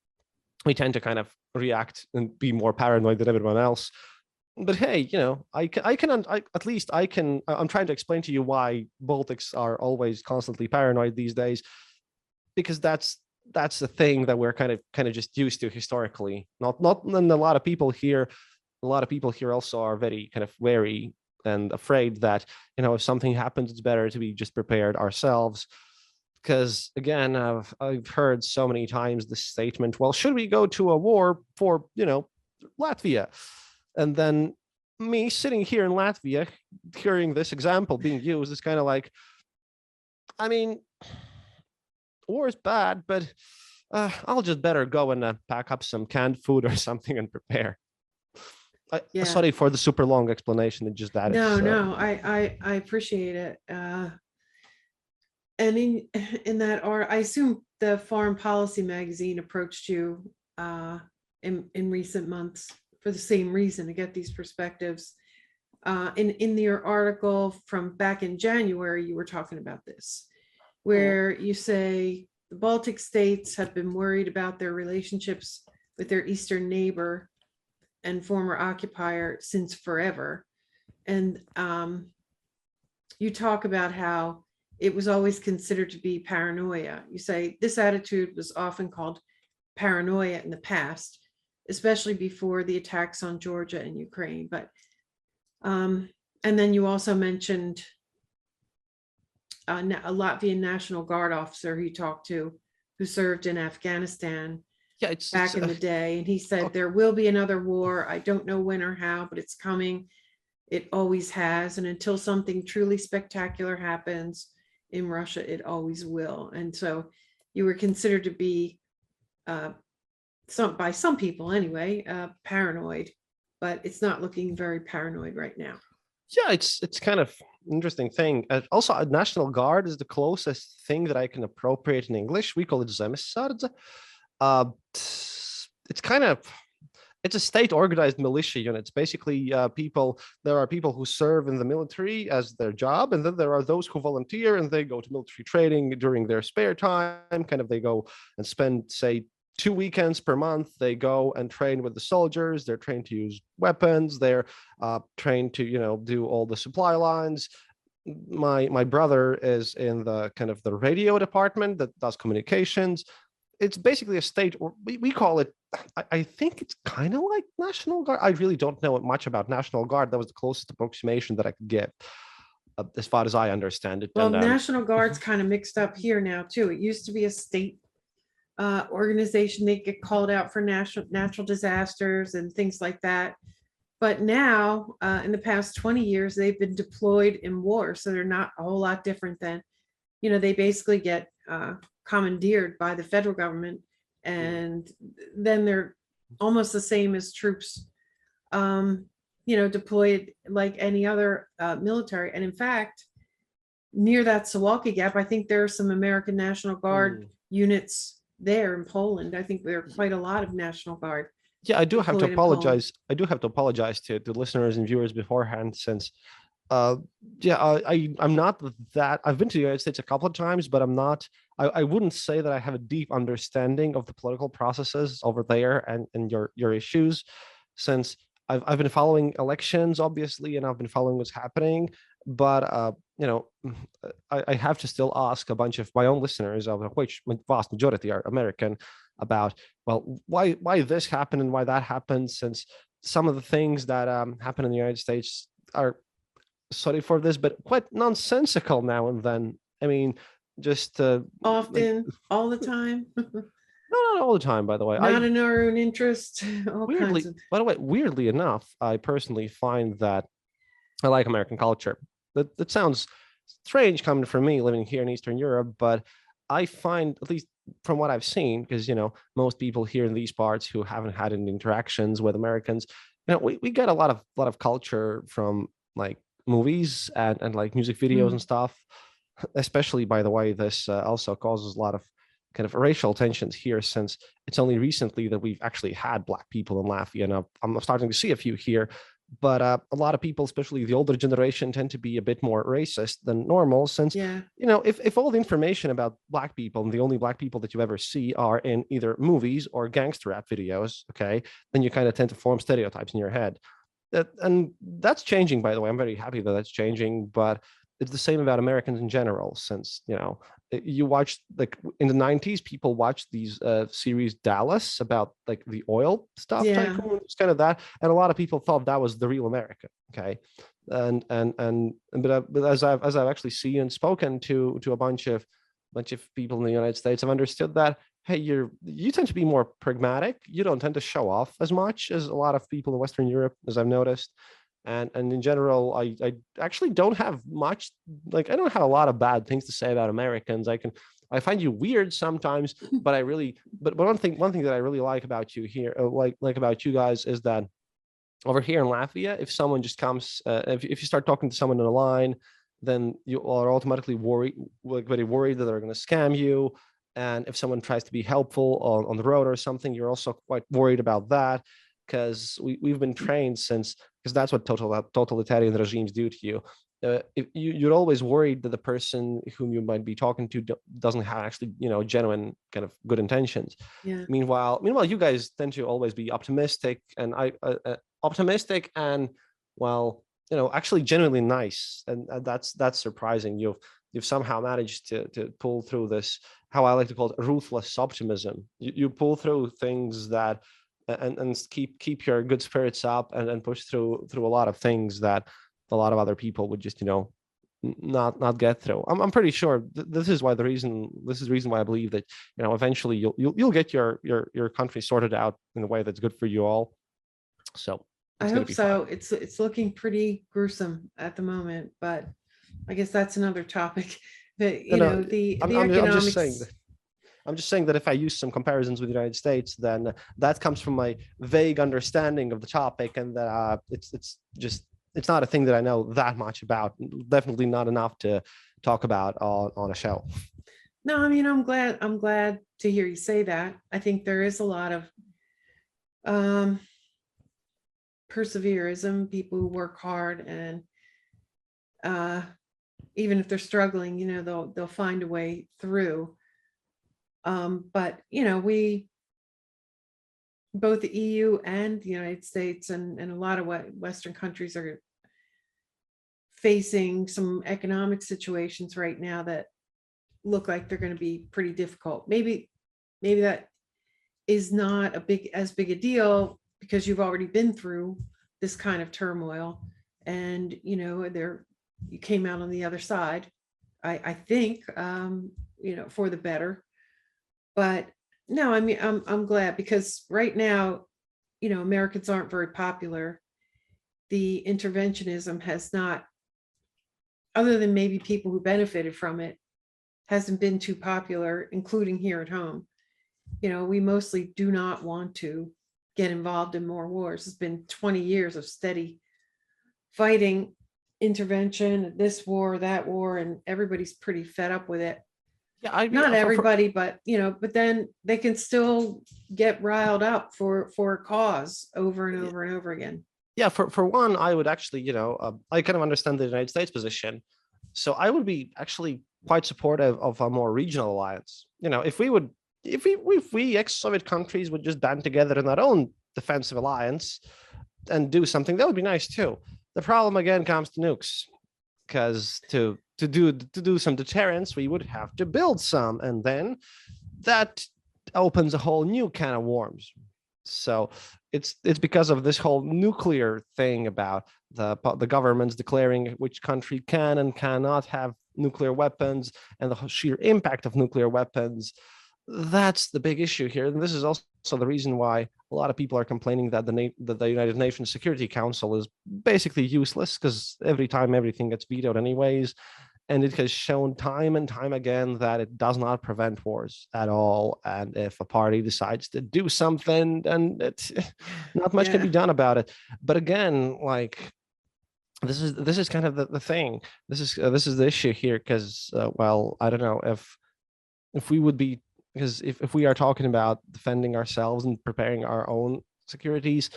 tend to kind of react and be more paranoid than everyone else. But hey, I'm trying to explain to you why Baltics are always constantly paranoid these days, because that's the thing that we're kind of just used to historically. Not and a lot of people here also are very kind of wary and afraid that, if something happens, it's better to be just prepared ourselves, Because again, I've heard so many times this statement, well, should we go to a war for, Latvia? And then me sitting here in Latvia, hearing this example being used is kind of like, I mean, war is bad, but I'll just better go and pack up some canned food or something and prepare. Yeah. Sorry for the super long explanation. It's just that No, it's no, I appreciate it. And in that art, I assume the Foreign Policy magazine approached you in recent months for the same reason, to get these perspectives. In your article from back in January, you were talking about this, where you say the Baltic states have been worried about their relationships with their eastern neighbor and former occupier since forever. And you talk about how it was always considered to be paranoia. You say this attitude was often called paranoia in the past, especially before the attacks on Georgia and Ukraine. But and then you also mentioned a Latvian National Guard officer who you talked to, who served in Afghanistan back in the day. And he said, there will be another war. I don't know when or how, but it's coming. It always has. And until something truly spectacular happens in Russia, it always will. And so you were considered to be, by some people anyway, paranoid, but it's not looking very paranoid right now. Yeah, it's kind of interesting thing. Also, a National Guard is the closest thing that I can appropriate in English. We call it zemesardze. It's kind of, it's a state organized militia unit. It's basically there are people who serve in the military as their job, and then there are those who volunteer and they go to military training during their spare time. Kind of they go and spend, say, 2 weekends per month. They go and train with the soldiers. They're trained to use weapons. They're trained to, do all the supply lines. My brother is in the kind of the radio department that does communications. It's basically a state, or we call it, I think it's kind of like National Guard. I really don't know much about National Guard. That was the closest approximation that I could get, as far as I understand it. Well, National Guard's kind of mixed up here now too. It used to be a state organization. They get called out for natural disasters and things like that. But now, in the past 20 years, they've been deployed in war. So they're not a whole lot different than, they basically get commandeered by the federal government, and then they're almost the same as troops, deployed like any other military. And in fact, near that Suwalki Gap, I think there are some American National Guard units there in Poland. I think there are quite a lot of National Guard. Yeah, I do have to apologize. I do have to apologize to listeners and viewers beforehand, since I'm not that. I've been to the United States a couple of times, but I wouldn't say that I have a deep understanding of the political processes over there and your issues, since I've been following elections, obviously, and I've been following what's happening. But I have to still ask a bunch of my own listeners, of which vast majority are American, about, well, why this happened and why that happened, since some of the things that happen in the United States are, sorry for this, but quite nonsensical now and then. I mean, just often, all the time. No, not all the time, by the way. Not in our own interest. By the way, weirdly enough, I personally find that I like American culture. That sounds strange coming from me living here in Eastern Europe, but I find, at least from what I've seen, because most people here in these parts who haven't had any interactions with Americans, we get a lot of culture from like movies and like music videos and stuff. Especially, by the way, this also causes a lot of kind of racial tensions here, since it's only recently that we've actually had Black people in Latvia, and I'm starting to see a few here. But a lot of people, especially the older generation, tend to be a bit more racist than normal, since, if all the information about Black people and the only Black people that you ever see are in either movies or gangster rap videos, okay, then you kind of tend to form stereotypes in your head. And that's changing, by the way. I'm very happy that that's changing, but it's the same about Americans in general, since, you watch, like in the 90s, people watched these series Dallas about like the oil stuff tycoon. It's kind of that, and a lot of people thought that was the real America. Okay, but as I've actually seen and spoken to a bunch of bunch of people in the United States have understood that, hey, you tend to be more pragmatic. You don't tend to show off as much as a lot of people in Western Europe, as I've noticed. And in general, I actually don't have much, like, I don't have a lot of bad things to say about Americans. I find you weird sometimes, but one thing that I really like about you here, like about you guys, is that over here in Latvia, if someone just comes, if you start talking to someone in a line, then you are automatically very worried that they're going to scam you. And if someone tries to be helpful on the road or something, you're also quite worried about that, because we've been trained since, because that's what totalitarian regimes do to you. If you're always worried that the person whom you might be talking to doesn't have actually, genuine kind of good intentions. Yeah. Meanwhile, you guys tend to always be optimistic, and optimistic and, well, actually genuinely nice, and that's surprising. You've somehow managed to pull through this, how I like to call it, ruthless optimism. You pull through things that, and keep your good spirits up, and push through a lot of things that a lot of other people would just not get through. I'm pretty sure this is the reason why I believe that eventually you'll get your country sorted out in a way that's good for you all. So I hope so. Fun. It's looking pretty gruesome at the moment, but I guess that's another topic. The economics. I'm just saying that if I use some comparisons with the United States, then that comes from my vague understanding of the topic, and that it's not a thing that I know that much about. Definitely not enough to talk about on a show. No, I'm glad to hear you say that. I think there is a lot of perseverism, people who work hard, and even if they're struggling, they'll find a way through. But we, both the EU and the United States and a lot of Western countries are facing some economic situations right now that look like they're going to be pretty difficult. Maybe that is not as big a deal because you've already been through this kind of turmoil, and you came out on the other side, I think, for the better. But no, I'm glad, because right now, Americans aren't very popular. The interventionism has not, other than maybe people who benefited from it, hasn't been too popular, including here at home. We mostly do not want to get involved in more wars. It's been 20 years of steady fighting, intervention, this war, that war, and everybody's pretty fed up with it. Yeah, not everybody, but then they can still get riled up for a cause over and over and over again. Yeah, for one, I would actually, I kind of understand the United States position, so I would be actually quite supportive of a more regional alliance. If we ex-Soviet countries would just band together in their own defensive alliance and do something, that would be nice too. The problem again comes to nukes, because to do some deterrence, we would have to build some, and then that opens a whole new can of worms. So it's because of this whole nuclear thing about the governments declaring which country can and cannot have nuclear weapons, and the sheer impact of nuclear weapons. That's the big issue here, and this is also the reason why a lot of people are complaining that the United Nations Security Council is basically useless, because every time everything gets vetoed anyways, and it has shown time and time again that it does not prevent wars at all. And if a party decides to do something, then not much can be done about it. But again, like, this is kind of the thing. This is the issue here, because well, I don't know if we would be, because if we are talking about defending ourselves and preparing our own securities,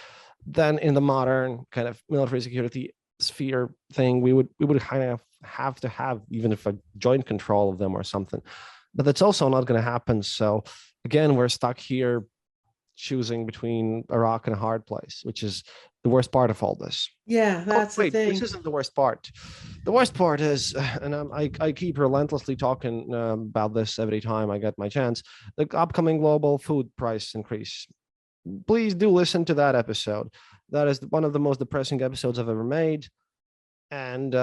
then in the modern kind of military security sphere thing, we would kind of have to have even if a joint control of them or something. But that's also not going to happen. So again, we're stuck here choosing between a rock and a hard place, which is the worst part of all this. Yeah, that's the thing. This isn't the worst part. The worst part is, and I keep relentlessly talking about this every time I get my chance, the upcoming global food price increase. Please do listen to that episode. That is one of the most depressing episodes I've ever made. And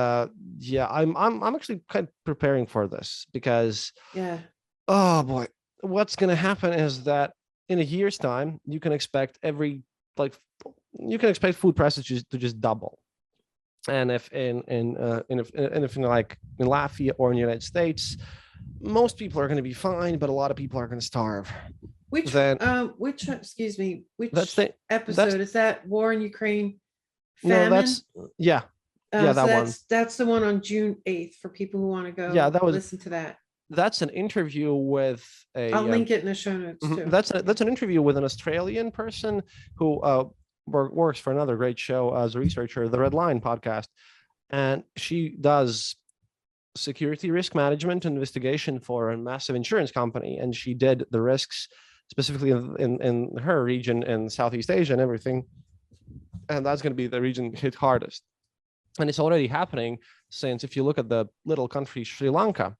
yeah, I'm actually kind of preparing for this because, Yeah. oh boy, what's going to happen is that in a year's time, you can expect like you can expect food prices to just double. And if in like in Latvia or in the United States, most people are going to be fine, but a lot of people are going to starve. Then Which excuse me, that's which the that's episode is that? War in Ukraine, no famine. that's yeah, yeah, So that one. that's the one on June 8th for people who want to Yeah, go that was listen to that. that's an interview with I'll a link it in the show notes too. that's an interview with an Australian person who works for another great show as a researcher, the Red Line podcast, and she does security risk management investigation for a massive insurance company, and she did the risks specifically in her region in Southeast Asia and everything, and that's going to be the region hit hardest. And it's already happening, since if you look at the little country Sri Lanka,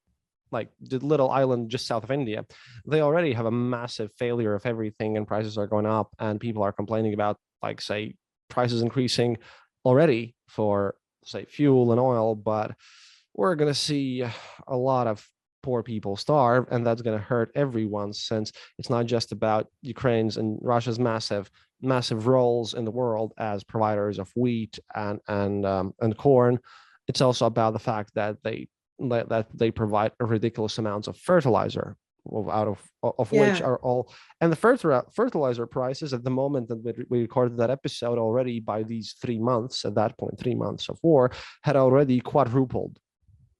like the little island just south of India, they already have a massive failure of everything, and prices are going up, and people are complaining about, like, say, prices increasing already for, say, fuel and oil. But we're going to see a lot of poor people starve, and that's going to hurt everyone, since it's not just about Ukraine's and Russia's massive roles in the world as providers of wheat and corn. It's also about the fact that they provide a ridiculous amounts of fertilizer, out of which Yeah. are all, and the fertilizer prices at the moment that we recorded that episode, already by these 3 months, at that point 3 months of war, had already quadrupled,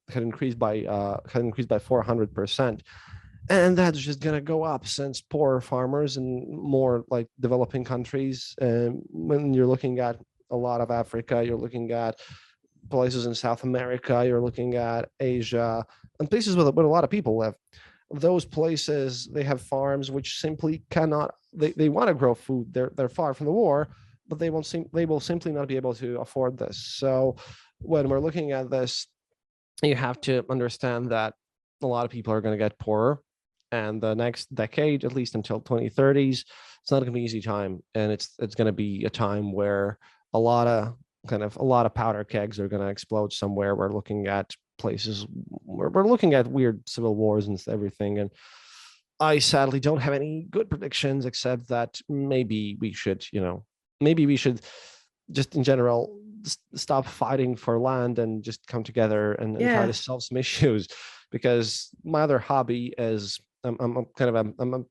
had increased by 400%. And that's just going to go up, since poor farmers in more like developing countries, when you're looking at a lot of Africa, you're looking at places in South America, you're looking at Asia, and places where a lot of people live. Those places, they have farms which simply cannot, they want to grow food, they're far from the war, but they will simply not be able to afford this. So when we're looking at this, you have to understand that a lot of people are going to get poorer, and the next decade, at least until 2030s, it's not going to be an easy time, and it's going to be a time where a lot of a lot of powder kegs are going to explode somewhere. We're looking at places where we're looking at weird civil wars and everything, and I sadly don't have any good predictions, except that maybe we should just in general stop fighting for land and just come together and try to Yeah. solve some issues. Because my other hobby is, I'm a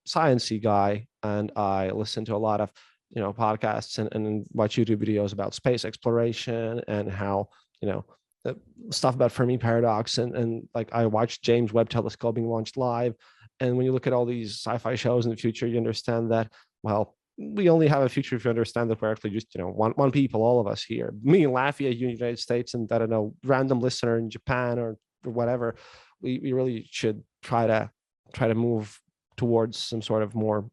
sciencey guy, and I listen to a lot of podcasts and watch YouTube videos about space exploration, and how stuff about Fermi paradox, and like I watched James Webb Telescope being launched live. And when you look at all these sci-fi shows in the future, you understand that, well, we only have a future if you understand that we're actually just one people, all of us here, me in Latvia, you in the United States, and I don't know, random listener in Japan or whatever. We really should try to move towards some sort of more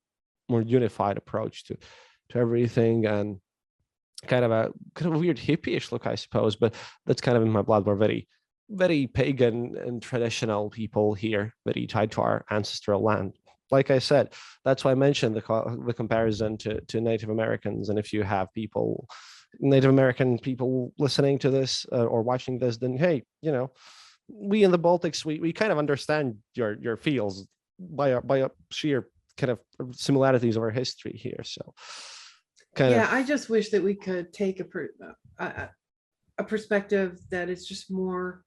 unified approach to everything, and kind of a weird hippie-ish look, I suppose, but that's kind of in my blood. We're very pagan and traditional people here, very tied to our ancestral land. Like I said, that's why I mentioned the comparison to Native Americans. And if you have Native American people listening to this, or watching this, then hey, we in the Baltics, we kind of understand your feels by a sheer kind of similarities of our history here. So I just wish that we could take a perspective that is just more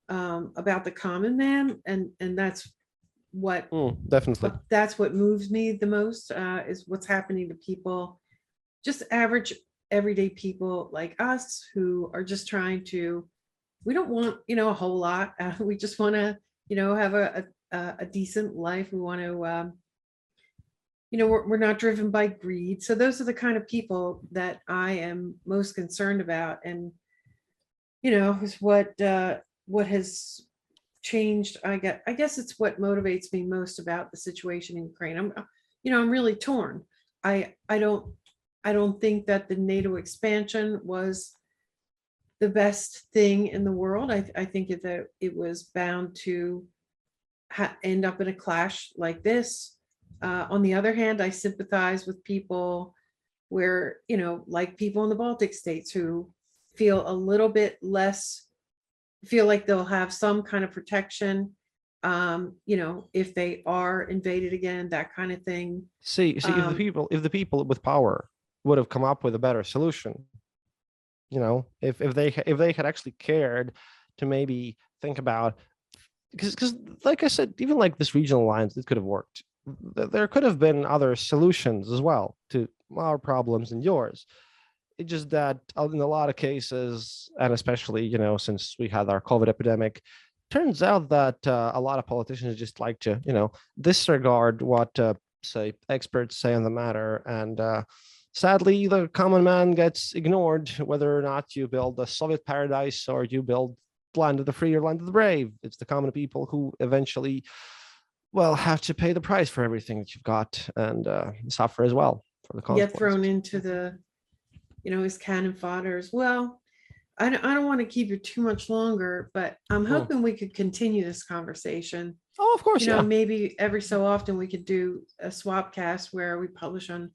about the common man, and that's what definitely. that's what moves me the most, is what's happening to people, just average everyday people like us, who are just trying to, we don't want a whole lot, we just want to have a decent life. We want to we're not driven by greed. So those are the kind of people that I am most concerned about, and is what has changed. I guess it's what motivates me most about the situation in Ukraine. I'm really torn. I don't think that the NATO expansion was the best thing in the world. I think that it was bound to end up in a clash like this. On the other hand, I sympathize with people where, like people in the Baltic states who feel a little bit less, feel like they'll have some kind of protection, if they are invaded again, that kind of thing. See, if the people with power would have come up with a better solution, if they had actually cared to maybe think about, because like I said, even like this regional alliance, it could have worked. There could have been other solutions as well to our problems and yours. It's just that in a lot of cases, and especially since we had our COVID epidemic, turns out that a lot of politicians just like to disregard what say experts say on the matter, and sadly the common man gets ignored, whether or not you build a Soviet paradise or you build land of the free or land of the brave. It's the common people who eventually have to pay the price for everything that you've got, and suffer as well for the consequences. Get thrown into the as cannon fodder as well. I don't want to keep you too much longer, but I'm hoping we could continue this conversation. Oh, of course. Maybe every so often we could do a Swapcast where we publish on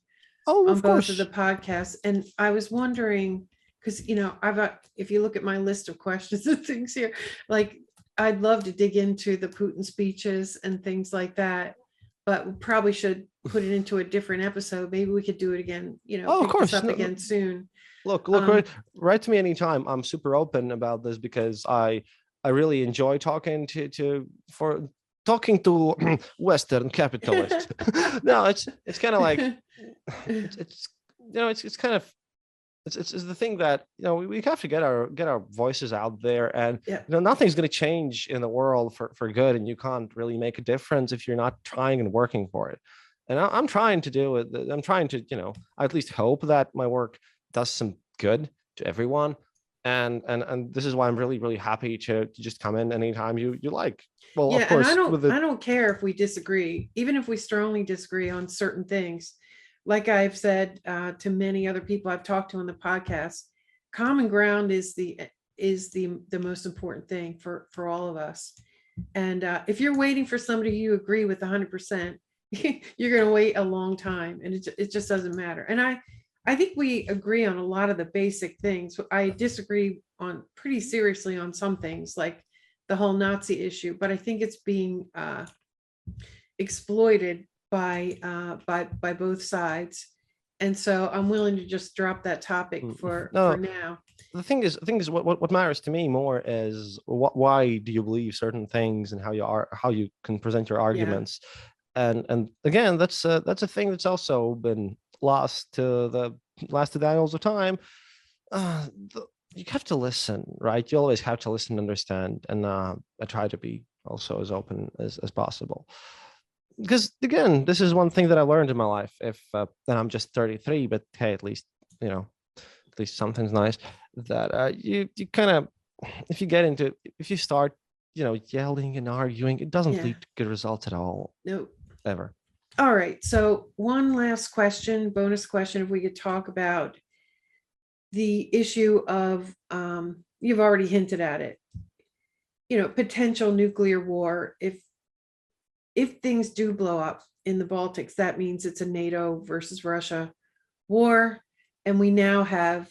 both of the podcasts. And I was wondering, because if you look at my list of questions and things here, like I'd love to dig into the Putin speeches and things like that, but we probably should put it into a different episode. Maybe we could do it again, of course, this up again soon. Look, write to me anytime. I'm super open about this because I really enjoy talking to Western capitalists. No, it's kind of like it's kind of it's the thing that we have to get our voices out there, and nothing's going to change in the world for good, and you can't really make a difference if you're not trying and working for it. And I'm trying to do it. I'm trying to I at least hope that my work does some good to everyone, and this is why I'm really, really happy to just come in anytime you like. Well, of course, and I don't care if we disagree, even if we strongly disagree on certain things. Like I've said to many other people I've talked to on the podcast, common ground is the most important thing for all of us. And if you're waiting for somebody you agree with 100%, you're going to wait a long time, and it just doesn't matter. And I think we agree on a lot of the basic things. I disagree on pretty seriously on some things, like the whole Nazi issue, but I think it's being exploited by both sides. And so I'm willing to just drop that topic for now. The thing is what matters to me more is why do you believe certain things and how you can present your arguments. And again, that's a thing that's also been lost to the annals of time. You have to listen, right? You always have to listen and understand. And I try to be also as open as possible. Because again, this is one thing that I learned in my life. If and I'm just 33, but hey, at least something's nice. That you kind of, if you start yelling and arguing, it doesn't lead to good results at all. No, ever. All right. So one last question, bonus question, if we could talk about the issue of, you've already hinted at it, potential nuclear war. If things do blow up in the Baltics, that means it's a NATO versus Russia war. And we now have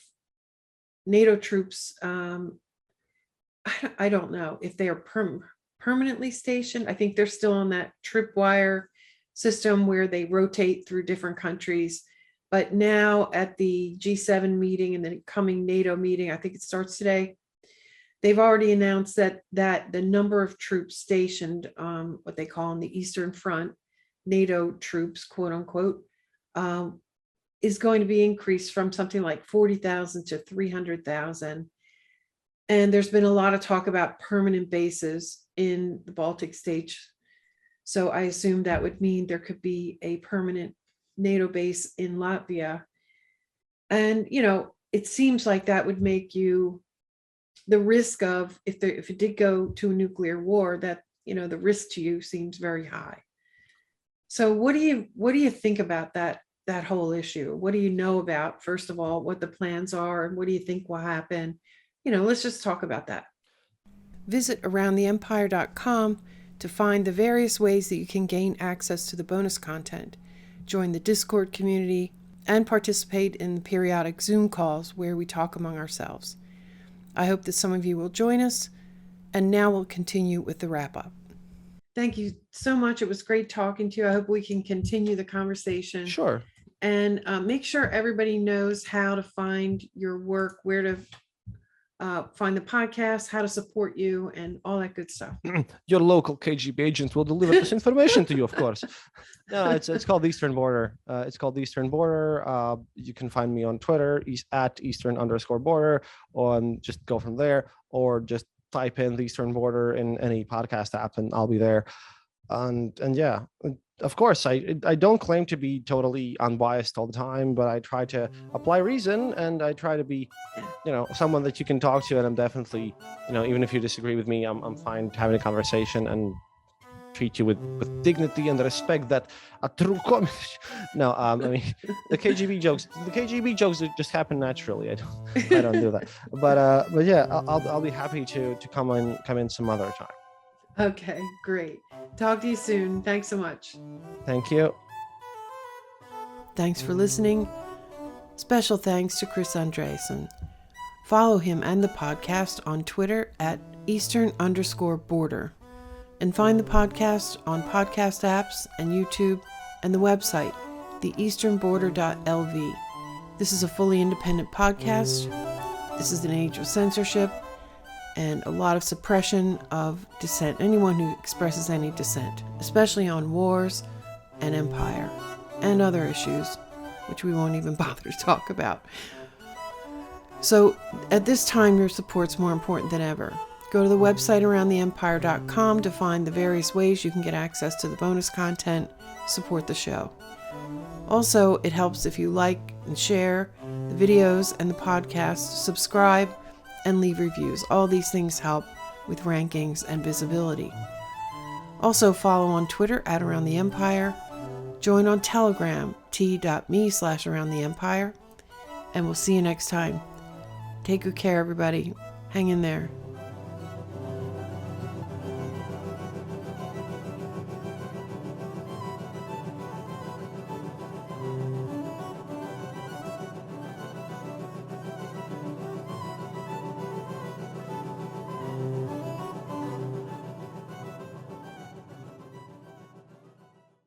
NATO troops. I don't know if they are permanently stationed. I think they're still on that tripwire system where they rotate through different countries. But now at the G7 meeting and the coming NATO meeting, I think it starts today, they've already announced that the number of troops stationed, what they call on the Eastern Front, NATO troops, quote unquote, is going to be increased from something like 40,000 to 300,000. And there's been a lot of talk about permanent bases in the Baltic states. So I assume that would mean there could be a permanent NATO base in Latvia. And, it seems like that would make the risk of, if it did go to a nuclear war, that, the risk to you seems very high. So what do you think about that whole issue? What do you know about, first of all, what the plans are, and what do you think will happen? Let's just talk about that. Visit aroundtheempire.com to find the various ways that you can gain access to the bonus content, join the Discord community, and participate in the periodic Zoom calls where we talk among ourselves. I hope that some of you will join us. And now we'll continue with the wrap-up. Thank you so much. It was great talking to you. I hope we can continue the conversation. Sure. And make sure everybody knows how to find your work, where to find the podcast, how to support you, and all that good stuff. Your local KGB agent will deliver this information to you, of course. No, it's called the Eastern Border. It's called the Eastern Border. You can find me on Twitter, at Eastern_border, or just go from there, or just type in the Eastern Border in any podcast app, and I'll be there. And yeah, of course, I don't claim to be totally unbiased all the time, but I try to apply reason, and I try to be, someone that you can talk to. And I'm definitely, even if you disagree with me, I'm fine having a conversation and treat you with dignity and respect that a true communist. No, I mean, the KGB jokes just happen naturally. I don't do that. But yeah, I'll be happy to come in some other time. Okay, great. Talk to you soon. Thanks so much. Thank you. Thanks for listening. Special thanks to Kristaps Andrejsons. Follow him and the podcast on Twitter at Eastern_border. And find the podcast on podcast apps and YouTube and the website, theeasternborder.lv. This is a fully independent podcast. This is an age of censorship and a lot of suppression of dissent. Anyone who expresses any dissent, especially on wars and empire and other issues, which we won't even bother to talk about. So at this time, your support's more important than ever. Go to the website aroundtheempire.com to find the various ways you can get access to the bonus content, support the show. Also, it helps if you like and share the videos and the podcast, subscribe, and leave reviews. All these things help with rankings and visibility. Also, follow on Twitter at Around the Empire. Join on Telegram, t.me/aroundtheempire. And we'll see you next time. Take good care, everybody. Hang in there.